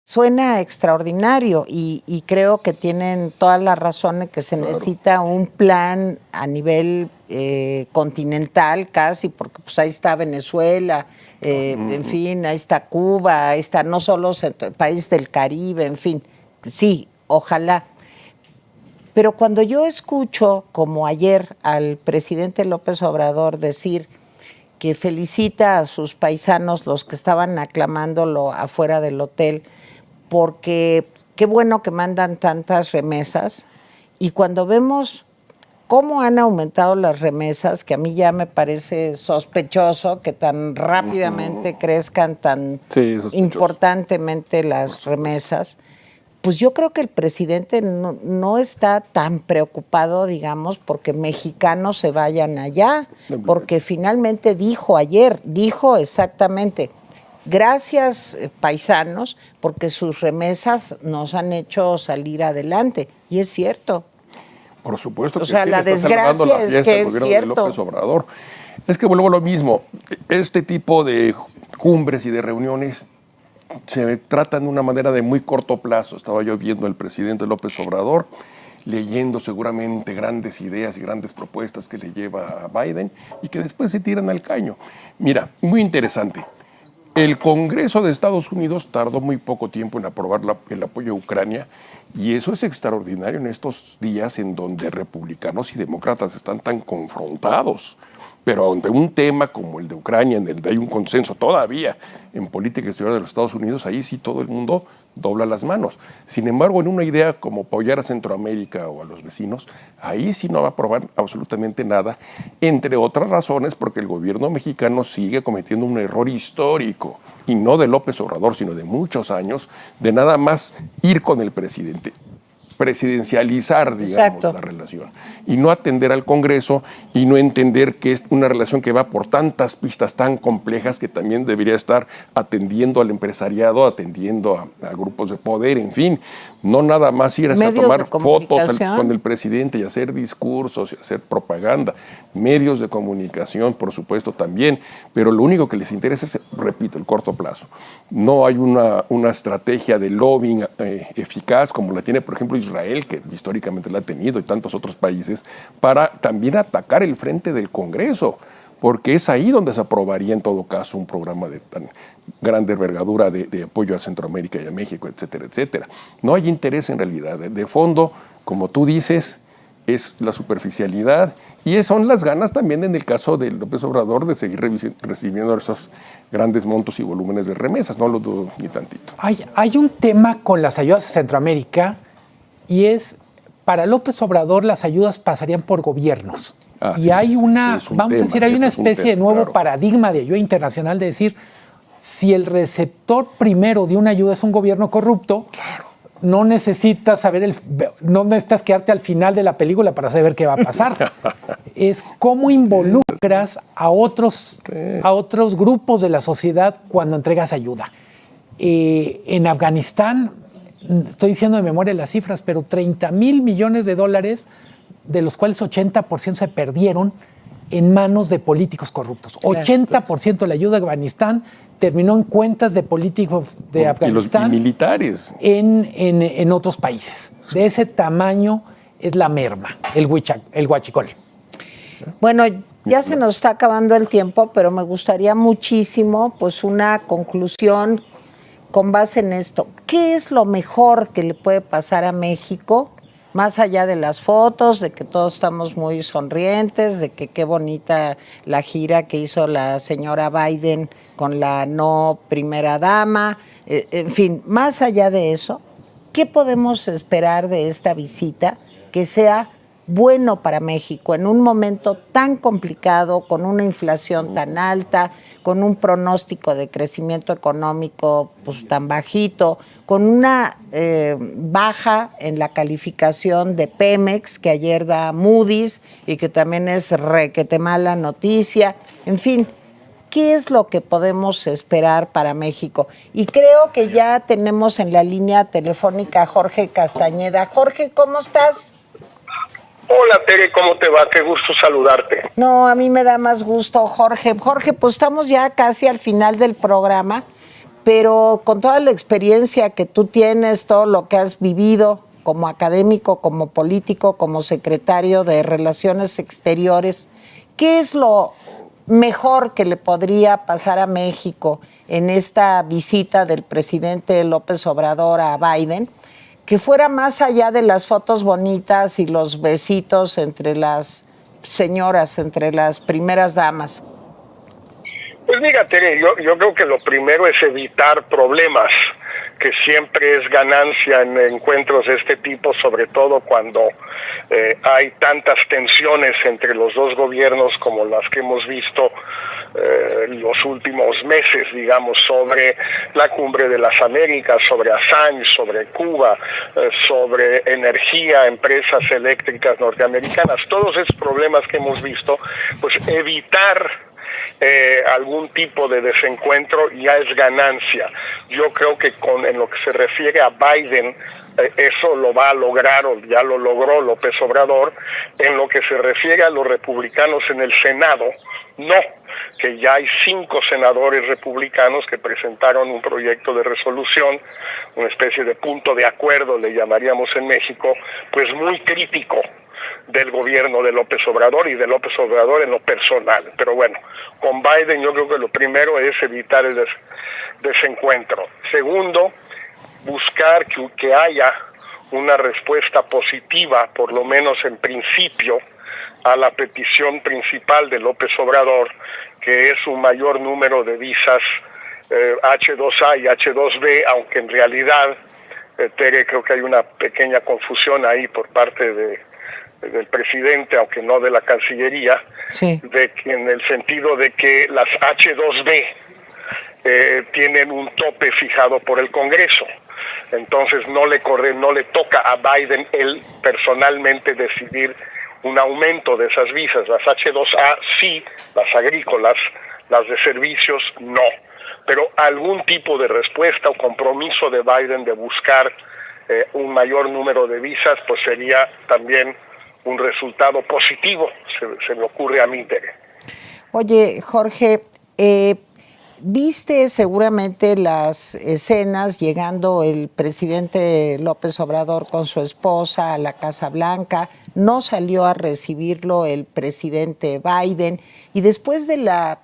suena extraordinario y creo que tienen toda la razón en que se necesita un plan a nivel continental casi, porque pues ahí está Venezuela, en fin, ahí está Cuba, ahí está no solo el país del Caribe, en fin, sí, ojalá. Pero cuando yo escucho, como ayer, al presidente López Obrador decir que felicita a sus paisanos, los que estaban aclamándolo afuera del hotel, porque qué bueno que mandan tantas remesas, y cuando vemos cómo han aumentado las remesas, que a mí ya me parece sospechoso que tan rápidamente crezcan tan importantemente las remesas, pues yo creo que el presidente no está tan preocupado, digamos, porque mexicanos se vayan allá, porque finalmente dijo exactamente, gracias paisanos, porque sus remesas nos han hecho salir adelante. Y es cierto. Por supuesto que o sea, sí, la desgracia es que es gobierno cierto. de López Obrador. Es que vuelvo a lo mismo. Este tipo de cumbres y de reuniones se tratan de una manera de muy corto plazo. Estaba yo viendo al presidente López Obrador leyendo seguramente grandes ideas y grandes propuestas que le lleva a Biden y que después se tiran al caño. Mira, muy interesante. El Congreso de Estados Unidos tardó muy poco tiempo en aprobar el apoyo a Ucrania, y eso es extraordinario en estos días en donde republicanos y demócratas están tan confrontados. Pero ante un tema como el de Ucrania, en el que hay un consenso todavía en política exterior de los Estados Unidos, ahí sí todo el mundo dobla las manos. Sin embargo, en una idea como apoyar a Centroamérica o a los vecinos, ahí sí no va a aprobar absolutamente nada, entre otras razones porque el gobierno mexicano sigue cometiendo un error histórico, y no de López Obrador, sino de muchos años, de nada más ir con el presidente, presidencializar, digamos, la relación, y no atender al Congreso y no entender que es una relación que va por tantas pistas tan complejas que también debería estar atendiendo al empresariado, atendiendo a grupos de poder, en fin, no nada más ir a tomar fotos con el presidente y hacer discursos y hacer propaganda. Medios de comunicación, por supuesto, también, pero lo único que les interesa es, repito, el corto plazo. No hay una estrategia de lobbying eficaz como la tiene, por ejemplo, Israel, que históricamente la ha tenido, y tantos otros países, para también atacar el frente del Congreso, porque es ahí donde se aprobaría en todo caso un programa de tan grande envergadura de apoyo a Centroamérica y a México, etcétera, etcétera. No hay interés en realidad. De fondo, como tú dices, es la superficialidad, y son las ganas también en el caso de López Obrador de seguir recibiendo esos grandes montos y volúmenes de remesas, no lo dudo ni tantito. Hay un tema con las ayudas a Centroamérica, y es para López Obrador las ayudas pasarían por gobiernos. Y hay una, vamos a decir, hay una especie de nuevo paradigma de ayuda internacional de decir, si el receptor primero de una ayuda es un gobierno corrupto, no necesitas quedarte al final de la película para saber qué va a pasar. Es cómo involucras a otros grupos de la sociedad cuando entregas ayuda. En Afganistán, estoy diciendo de memoria las cifras, pero $30,000 millones, de los cuales 80% se perdieron en manos de políticos corruptos. 80% de la ayuda a Afganistán terminó en cuentas de políticos de Afganistán y militares en otros países. De ese tamaño es la merma, el huachicol. Bueno, ya se nos está acabando el tiempo, pero me gustaría muchísimo pues una conclusión con base en esto. ¿Qué es lo mejor que le puede pasar a México? Más allá de las fotos, de que todos estamos muy sonrientes, de que qué bonita la gira que hizo la señora Biden con la no primera dama, en fin, más allá de eso, ¿qué podemos esperar de esta visita que sea bueno para México en un momento tan complicado, con una inflación tan alta, con un pronóstico de crecimiento económico pues, tan bajito, con una baja en la calificación de Pemex, que ayer da Moody's y que también es requete mala noticia? En fin, ¿qué es lo que podemos esperar para México? Y creo que ya tenemos en la línea telefónica a Jorge Castañeda. Jorge, ¿cómo estás? Hola, Tere, ¿cómo te va? Qué gusto saludarte. No, a mí me da más gusto, Jorge. Jorge, pues estamos ya casi al final del programa, pero con toda la experiencia que tú tienes, todo lo que has vivido como académico, como político, como secretario de Relaciones Exteriores, ¿qué es lo mejor que le podría pasar a México en esta visita del presidente López Obrador a Biden? Que fuera más allá de las fotos bonitas y los besitos entre las señoras, entre las primeras damas. Pues mira, Tere, yo creo que lo primero es evitar problemas, que siempre es ganancia en encuentros de este tipo, sobre todo cuando hay tantas tensiones entre los dos gobiernos como las que hemos visto los últimos meses, digamos, sobre la Cumbre de las Américas, sobre Assange, sobre Cuba, sobre energía, empresas eléctricas norteamericanas, todos esos problemas que hemos visto, pues evitar algún tipo de desencuentro ya es ganancia. Yo creo que en lo que se refiere a Biden, eso lo va a lograr, o ya lo logró López Obrador. En lo que se refiere a los republicanos en el Senado, no, que ya hay 5 senadores republicanos que presentaron un proyecto de resolución, una especie de punto de acuerdo, le llamaríamos en México, pues muy crítico del gobierno de López Obrador y de López Obrador en lo personal. Pero bueno, con Biden yo creo que lo primero es evitar el desencuentro. Segundo, buscar que haya una respuesta positiva, por lo menos en principio, a la petición principal de López Obrador, que es un mayor número de visas H2A y H2B, aunque en realidad, Tere, creo que hay una pequeña confusión ahí por parte del presidente, aunque no de la Cancillería, sí, de que en el sentido de que las H2B tienen un tope fijado por el Congreso. Entonces no le toca a Biden él personalmente decidir un aumento de esas visas. Las H2A sí, las agrícolas, las de servicios no. Pero algún tipo de respuesta o compromiso de Biden de buscar un mayor número de visas, pues sería también un resultado positivo, se me ocurre a mí, Tere. Oye, Jorge, viste seguramente las escenas llegando el presidente López Obrador con su esposa a la Casa Blanca, no salió a recibirlo el presidente Biden, y después de la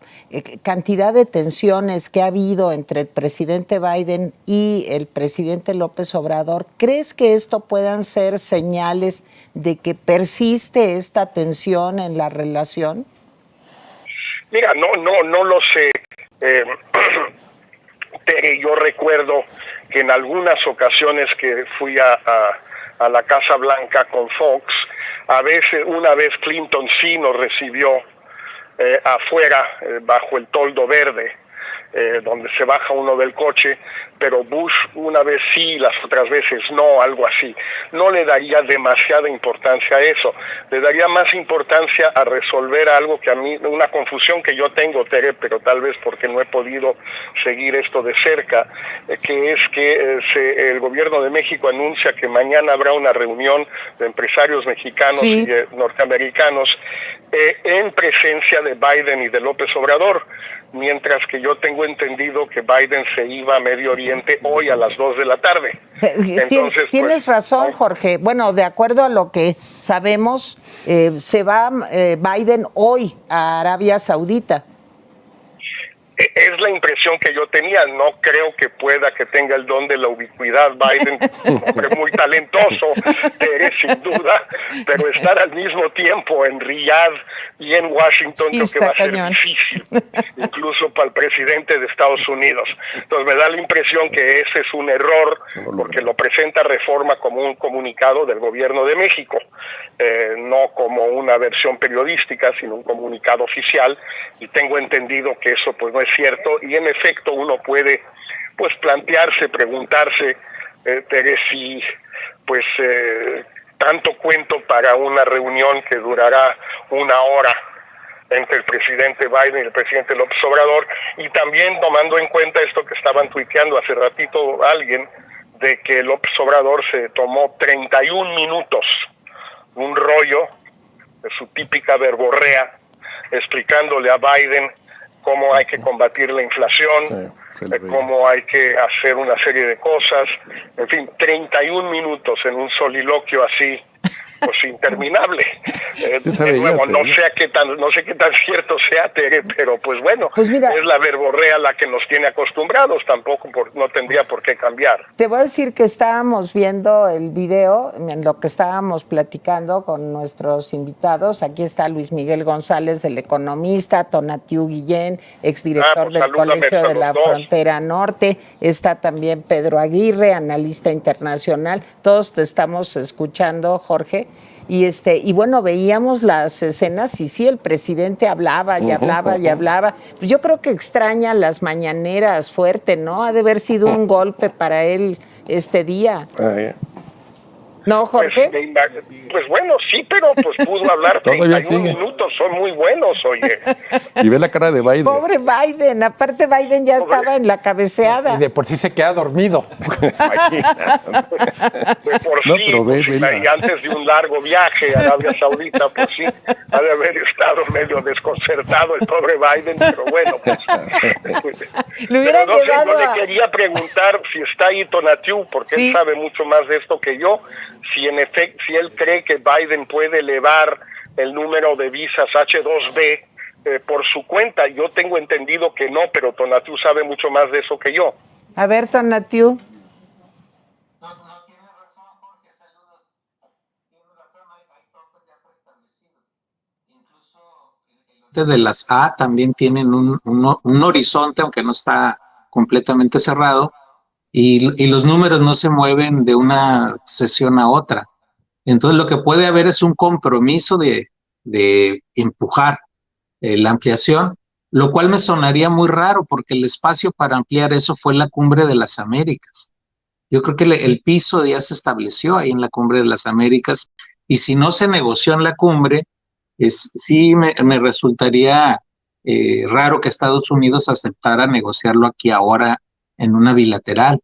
cantidad de tensiones que ha habido entre el presidente Biden y el presidente López Obrador, ¿crees que esto puedan ser señales de que persiste esta tensión en la relación? Mira, no lo sé. Tere, yo recuerdo que en algunas ocasiones que fui a a la Casa Blanca con Fox. Una vez Clinton sí nos recibió afuera, bajo el toldo verde, donde se baja uno del coche, pero Bush una vez sí, las otras veces no, algo así. No le daría demasiada importancia a eso, le daría más importancia a resolver algo que a mí, una confusión que yo tengo, Tere, pero tal vez porque no he podido seguir esto de cerca, que es que el gobierno de México anuncia que mañana habrá una reunión de empresarios mexicanos y norteamericanos en presencia de Biden y de López Obrador, mientras que yo tengo entendido que Biden se iba a Medio Oriente hoy a las 2 de la tarde. Entonces, tienes razón, Jorge. Bueno, de acuerdo a lo que sabemos, se va Biden hoy a Arabia Saudita. Es la impresión que yo tenía. No creo que tenga el don de la ubicuidad Biden, un hombre muy talentoso, sin duda, pero estar al mismo tiempo en Riyadh y en Washington creo que va a ser difícil, incluso para el presidente de Estados Unidos. Entonces me da la impresión que ese es un error, porque lo presenta Reforma como un comunicado del gobierno de México, no como una versión periodística, sino un comunicado oficial, y tengo entendido que eso pues no es cierto, y en efecto uno puede pues plantearse, preguntarse, si pues tanto cuento para una reunión que durará una hora entre el presidente Biden y el presidente López Obrador, y también tomando en cuenta esto que estaban tuiteando hace ratito alguien, de que López Obrador se tomó 31 minutos, un rollo de su típica verborrea, explicándole a Biden cómo hay que combatir la inflación, cómo hay que hacer una serie de cosas, en fin, 31 minutos en un soliloquio así, pues interminable. De nuevo, no sé qué tan cierto sea, Tere, pero pues bueno, pues mira, es la verborrea la que nos tiene acostumbrados, tampoco no tendría por qué cambiar. Te voy a decir que estábamos viendo el video, en lo que estábamos platicando con nuestros invitados. Aquí está Luis Miguel González, del Economista, Tonatiuh Guillén, exdirector del Colegio de la Frontera Norte, está también Pedro Aguirre, analista internacional. Todos te estamos escuchando, Jorge. Y bueno, veíamos las escenas y sí, el presidente hablaba y hablaba y hablaba. Pues yo creo que extraña las mañaneras fuerte, ¿no? Ha de haber sido un golpe para él este día. ¿No, Jorge? Pues bueno, sí, pero pues pudo hablar 31 minutos, son muy buenos, oye. Y ve la cara de Biden. Pobre Biden, aparte Biden ya estaba en la cabeceada. Y de por sí se queda dormido. De por sí, y antes de un largo viaje a Arabia Saudita, pues sí, ha de haber estado medio desconcertado el pobre Biden, pero bueno, pues. Yo le quería preguntar si está ahí Tonatiuh, porque él sabe mucho más de esto que yo. Si en efecto, si él cree que Biden puede elevar el número de visas H-2B por su cuenta. Yo tengo entendido que no, pero Tonatiuh sabe mucho más de eso que yo. A ver, Tonatiuh. No tiene razón, Jorge, saludos. Tiene razón, hay topes ya preestablecidos. Incluso de las A también tienen un horizonte, aunque no está completamente cerrado. Y los números no se mueven de una sesión a otra. Entonces lo que puede haber es un compromiso de empujar la ampliación, lo cual me sonaría muy raro porque el espacio para ampliar eso fue la Cumbre de las Américas. Yo creo que el piso ya se estableció ahí en la Cumbre de las Américas, y si no se negoció en la cumbre, sí me resultaría raro que Estados Unidos aceptara negociarlo aquí ahora en una bilateral.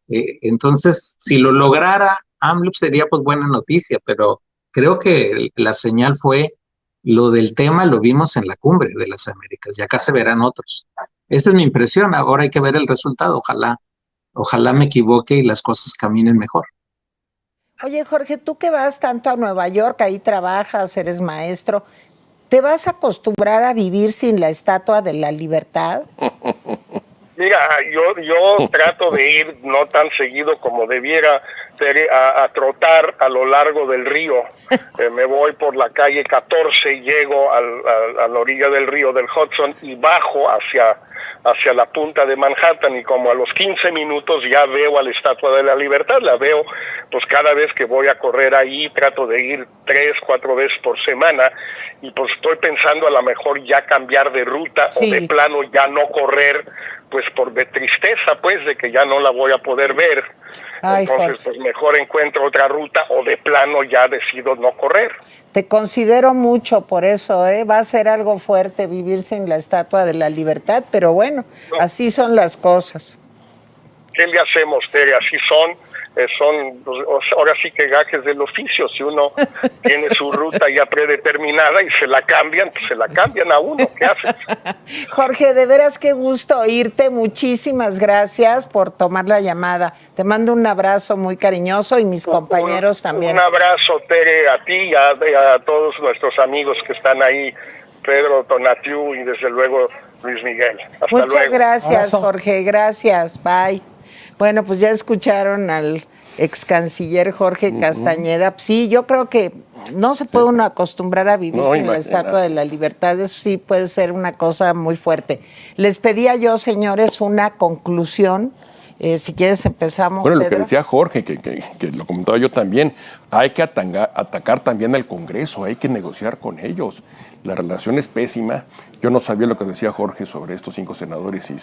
Entonces, si lo lograra AMLO sería pues buena noticia, pero creo que la señal fue lo del tema, lo vimos en la Cumbre de las Américas, y acá se verán otros. Esa es mi impresión, ahora hay que ver el resultado, ojalá me equivoque y las cosas caminen mejor. Oye, Jorge, tú que vas tanto a Nueva York, ahí trabajas, eres maestro, ¿te vas a acostumbrar a vivir sin la Estatua de la Libertad? Mira, yo trato de ir no tan seguido como debiera, a trotar a lo largo del río. Me voy por la calle 14 y llego a la orilla del río del Hudson y bajo hacia hacia la punta de Manhattan, y como a los 15 minutos ya veo a la Estatua de la Libertad. La veo pues cada vez que voy a correr ahí, trato de ir 3, 4 veces por semana, y pues estoy pensando a lo mejor ya cambiar de ruta, o de plano ya no correr, pues de tristeza, pues, de que ya no la voy a poder ver. Ay, entonces Jorge, pues mejor encuentro otra ruta, o de plano ya decido no correr. te considero mucho por eso, ¿eh? Va a ser algo fuerte vivir sin la Estatua de la Libertad, pero bueno, así son las cosas. ¿Qué le hacemos, Tere? Así son pues, ahora sí que gajes del oficio. Si uno tiene su ruta ya predeterminada y se la cambian, pues se la cambian a uno. ¿Qué haces? Jorge, de veras qué gusto oírte. Muchísimas gracias por tomar la llamada. Te mando un abrazo muy cariñoso, y mis compañeros también. Un abrazo, Tere, a ti y a todos nuestros amigos que están ahí, Pedro, Tonatiu y desde luego Luis Miguel. Hasta luego. Muchas gracias, Abrazo. Jorge. Gracias. Bye. Bueno, pues ya escucharon al ex canciller Jorge Castañeda. Sí, yo creo que no se puede uno acostumbrar a vivir sin la Estatua de la Libertad. Eso sí puede ser una cosa muy fuerte. Les pedía yo, señores, una conclusión. Si quieres empezamos, Bueno, lo Pedro. que decía Jorge, que lo comentaba yo también, hay que atacar también al Congreso, hay que negociar con ellos. La relación es pésima. Yo no sabía lo que decía Jorge sobre estos 5 senadores y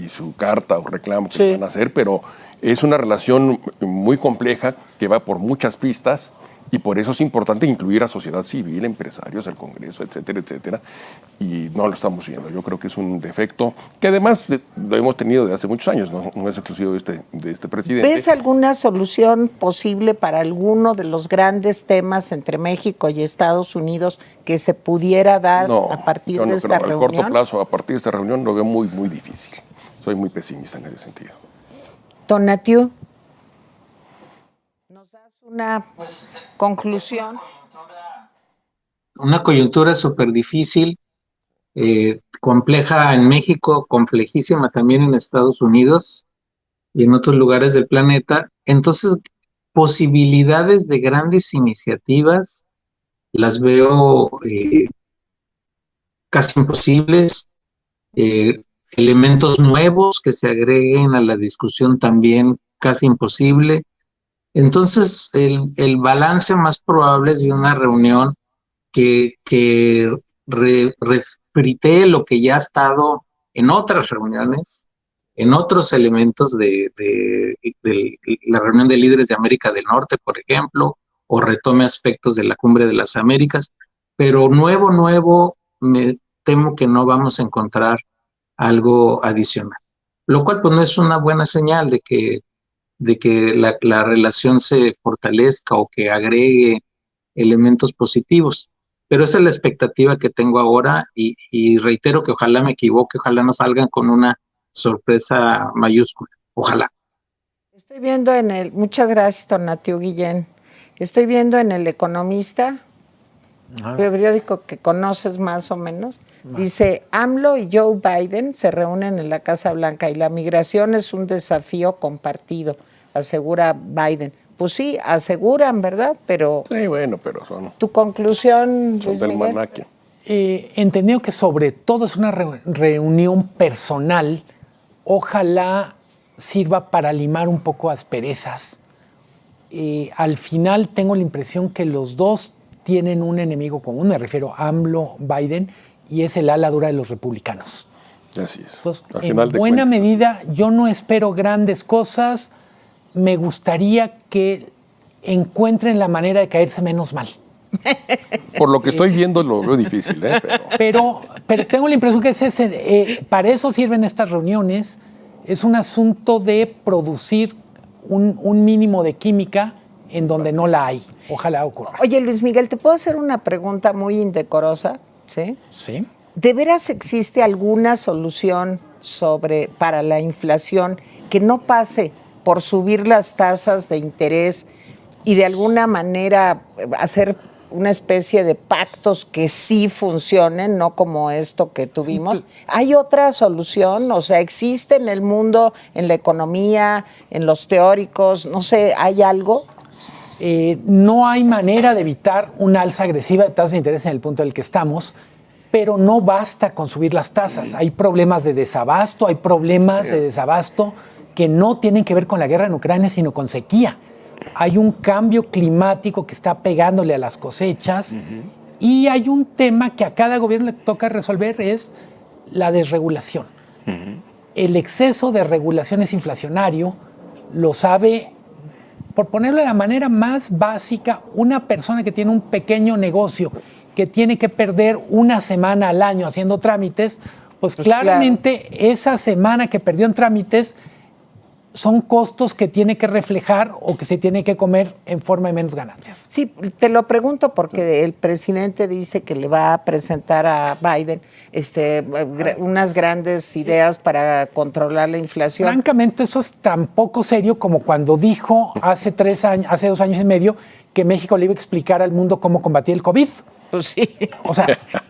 su carta o reclamo que van a hacer, pero es una relación muy compleja que va por muchas pistas, y por eso es importante incluir a sociedad civil, empresarios, el Congreso, etcétera, etcétera. Y no lo estamos viendo. Yo creo que es un defecto que además lo hemos tenido desde hace muchos años, no es exclusivo de este presidente. ¿Ves alguna solución posible para alguno de los grandes temas entre México y Estados Unidos que se pudiera dar a partir de esta reunión? A corto plazo, a partir de esta reunión, lo veo muy, muy difícil. Soy muy pesimista en ese sentido. Tonatiu, ¿nos das una conclusión? Una coyuntura súper difícil, compleja en México, complejísima también en Estados Unidos y en otros lugares del planeta. Entonces, posibilidades de grandes iniciativas las veo casi imposibles. Elementos nuevos que se agreguen a la discusión también casi imposible. Entonces, el balance más probable es de una reunión que refritee lo que ya ha estado en otras reuniones, en otros elementos de la reunión de líderes de América del Norte, por ejemplo, o retome aspectos de la Cumbre de las Américas, pero nuevo, me temo que no vamos a encontrar algo adicional, lo cual pues no es una buena señal de que la relación se fortalezca o que agregue elementos positivos. Pero esa es la expectativa que tengo ahora, y reitero que ojalá me equivoque, ojalá no salgan con una sorpresa mayúscula, ojalá. Estoy viendo muchas gracias, Tonatiu Guillén. Estoy viendo en El Economista, periódico que conoces más o menos, dice: AMLO y Joe Biden se reúnen en la Casa Blanca y la migración es un desafío compartido, asegura Biden. Pues sí, aseguran, ¿verdad? Pero sí, bueno, pero son... ¿Tu conclusión, Luis del Miguel? manaque. Entendido que sobre todo es una reunión personal, ojalá sirva para limar un poco asperezas. Al final tengo la impresión que los dos tienen un enemigo común, me refiero a AMLO, Biden, y es el ala dura de los republicanos. Así es. Entonces, en buena medida, yo no espero grandes cosas. Me gustaría que encuentren la manera de caerse menos mal. Por lo que estoy viendo lo veo difícil, ¿eh? Pero tengo la impresión que para eso sirven estas reuniones. Es un asunto de producir un mínimo de química en donde no la hay. Ojalá ocurra. Oye, Luis Miguel, ¿te puedo hacer una pregunta muy indecorosa? ¿Sí? Sí. ¿De veras existe alguna solución para la inflación que no pase por subir las tasas de interés y de alguna manera hacer una especie de pactos que sí funcionen, no como esto que tuvimos? ¿Hay otra solución? O sea, ¿existe en el mundo, en la economía, en los teóricos? No sé, ¿hay algo? No hay manera de evitar una alza agresiva de tasas de interés en el punto en el que estamos, pero no basta con subir las tasas. Hay problemas de desabasto, que no tienen que ver con la guerra en Ucrania, sino con sequía. Hay un cambio climático que está pegándole a las cosechas y hay un tema que a cada gobierno le toca resolver, es la desregulación. El exceso de regulación es inflacionario, lo sabe, por ponerlo de la manera más básica, una persona que tiene un pequeño negocio que tiene que perder una semana al año haciendo trámites, pues claramente esa semana que perdió en trámites son costos que tiene que reflejar o que se tiene que comer en forma de menos ganancias. Sí, te lo pregunto porque el presidente dice que le va a presentar a Biden unas grandes ideas para controlar la inflación. Francamente, eso es tan poco serio como cuando dijo hace 2 años y medio, que México le iba a explicar al mundo cómo combatir el COVID. Pues sí, o sea,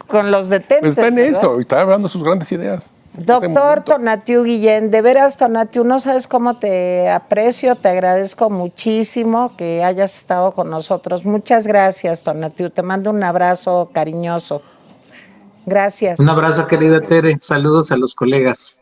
con los detentes. Pues está en ¿verdad? eso, está hablando sus grandes ideas. Doctor Tonatiuh Guillén, de veras, Tonatiuh, no sabes cómo te aprecio, te agradezco muchísimo que hayas estado con nosotros. Muchas gracias, Tonatiuh. Te mando un abrazo cariñoso. Gracias. Un abrazo, querida Tere. Saludos a los colegas.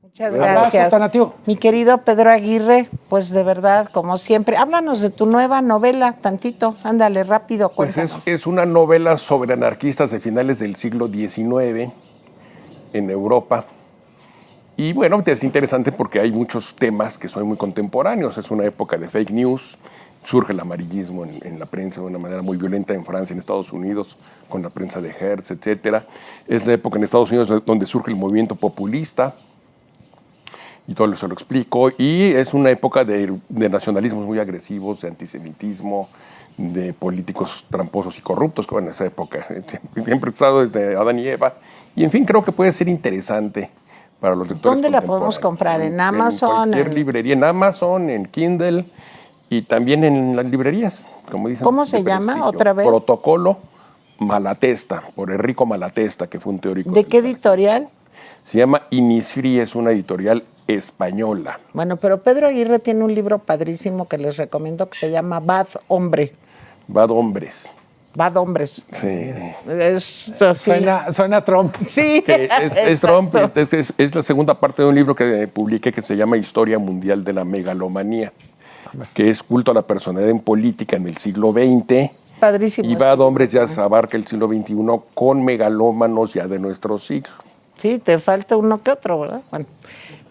Muchas gracias. Abrazo, Tonatiuh. Mi querido Pedro Aguirre, pues de verdad, como siempre, háblanos de tu nueva novela, tantito, ándale, rápido, Pues cuéntanos. es una novela sobre anarquistas de finales del siglo XIX en Europa. Y bueno, es interesante porque hay muchos temas que son muy contemporáneos. Es una época de fake news, surge el amarillismo en la prensa de una manera muy violenta en Francia, en Estados Unidos, con la prensa de Hertz, etc. Es la época en Estados Unidos donde surge el movimiento populista, y todo eso lo explico. Y es una época de nacionalismos muy agresivos, de antisemitismo, de políticos tramposos y corruptos, como en esa época. Siempre he estado desde Adán y Eva. Y en fin, creo que puede ser interesante para los lectores. ¿Dónde la podemos comprar? ¿En Amazon? En cualquier librería, en Amazon, en Kindle y también en las librerías, como dicen. ¿Cómo se llama prestigio. otra vez? Protocolo Malatesta, por Enrico Malatesta, que fue un teórico. ¿De qué editorial? Se llama Inisfree, es una editorial española. Bueno, pero Pedro Aguirre tiene un libro padrísimo que les recomiendo que se llama Bad Hombre. Bad Hombres. Bad Hombres. Sí. Es así. Suena Trump. Sí. Que es Trump, exacto. es la segunda parte de un libro que publiqué que se llama Historia Mundial de la Megalomanía, que es culto a la personalidad en política en el siglo XX. Padrísimo. Y Bad Hombres ya se abarca el siglo XXI con megalómanos ya de nuestro siglo. Sí, te falta uno que otro, ¿verdad? Bueno,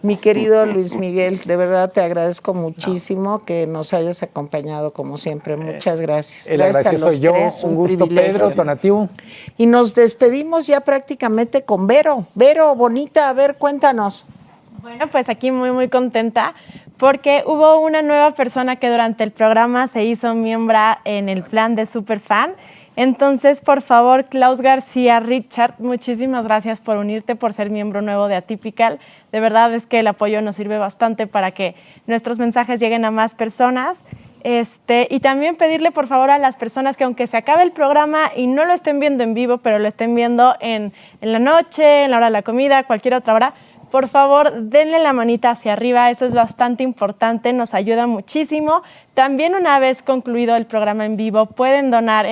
mi querido Luis Miguel, de verdad te agradezco muchísimo que nos hayas acompañado como siempre. Muchas gracias. El Gracias a agradecido soy los yo. tres, Un gusto, privilegio. Pedro, Tonatiuh. Y nos despedimos ya prácticamente con Vero. Vero, bonita, a ver, cuéntanos. Bueno, pues aquí muy contenta porque hubo una nueva persona que durante el programa se hizo miembro en el plan de Superfan. Entonces, por favor, Klaus García Richard, muchísimas gracias por unirte, por ser miembro nuevo de Atypical. De verdad es que el apoyo nos sirve bastante para que nuestros mensajes lleguen a más personas. Y también pedirle, por favor, a las personas que aunque se acabe el programa y no lo estén viendo en vivo, pero lo estén viendo en la noche, en la hora de la comida, cualquier otra hora, por favor, denle la manita hacia arriba, eso es bastante importante, nos ayuda muchísimo. También una vez concluido el programa en vivo, pueden donar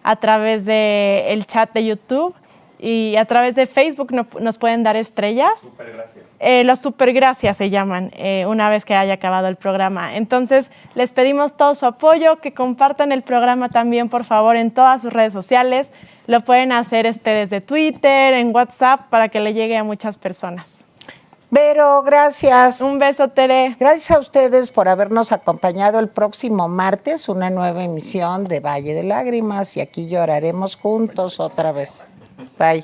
a través del chat de YouTube y a través de Facebook nos pueden dar estrellas. Supergracias. Los supergracias se llaman una vez que haya acabado el programa. Entonces, les pedimos todo su apoyo, que compartan el programa también, por favor, en todas sus redes sociales. Lo pueden hacer desde Twitter, en WhatsApp, para que le llegue a muchas personas. Vero, gracias. Un beso, Tere. Gracias a ustedes por habernos acompañado el próximo martes, una nueva emisión de Valle de Lágrimas, y aquí lloraremos juntos otra vez. Bye.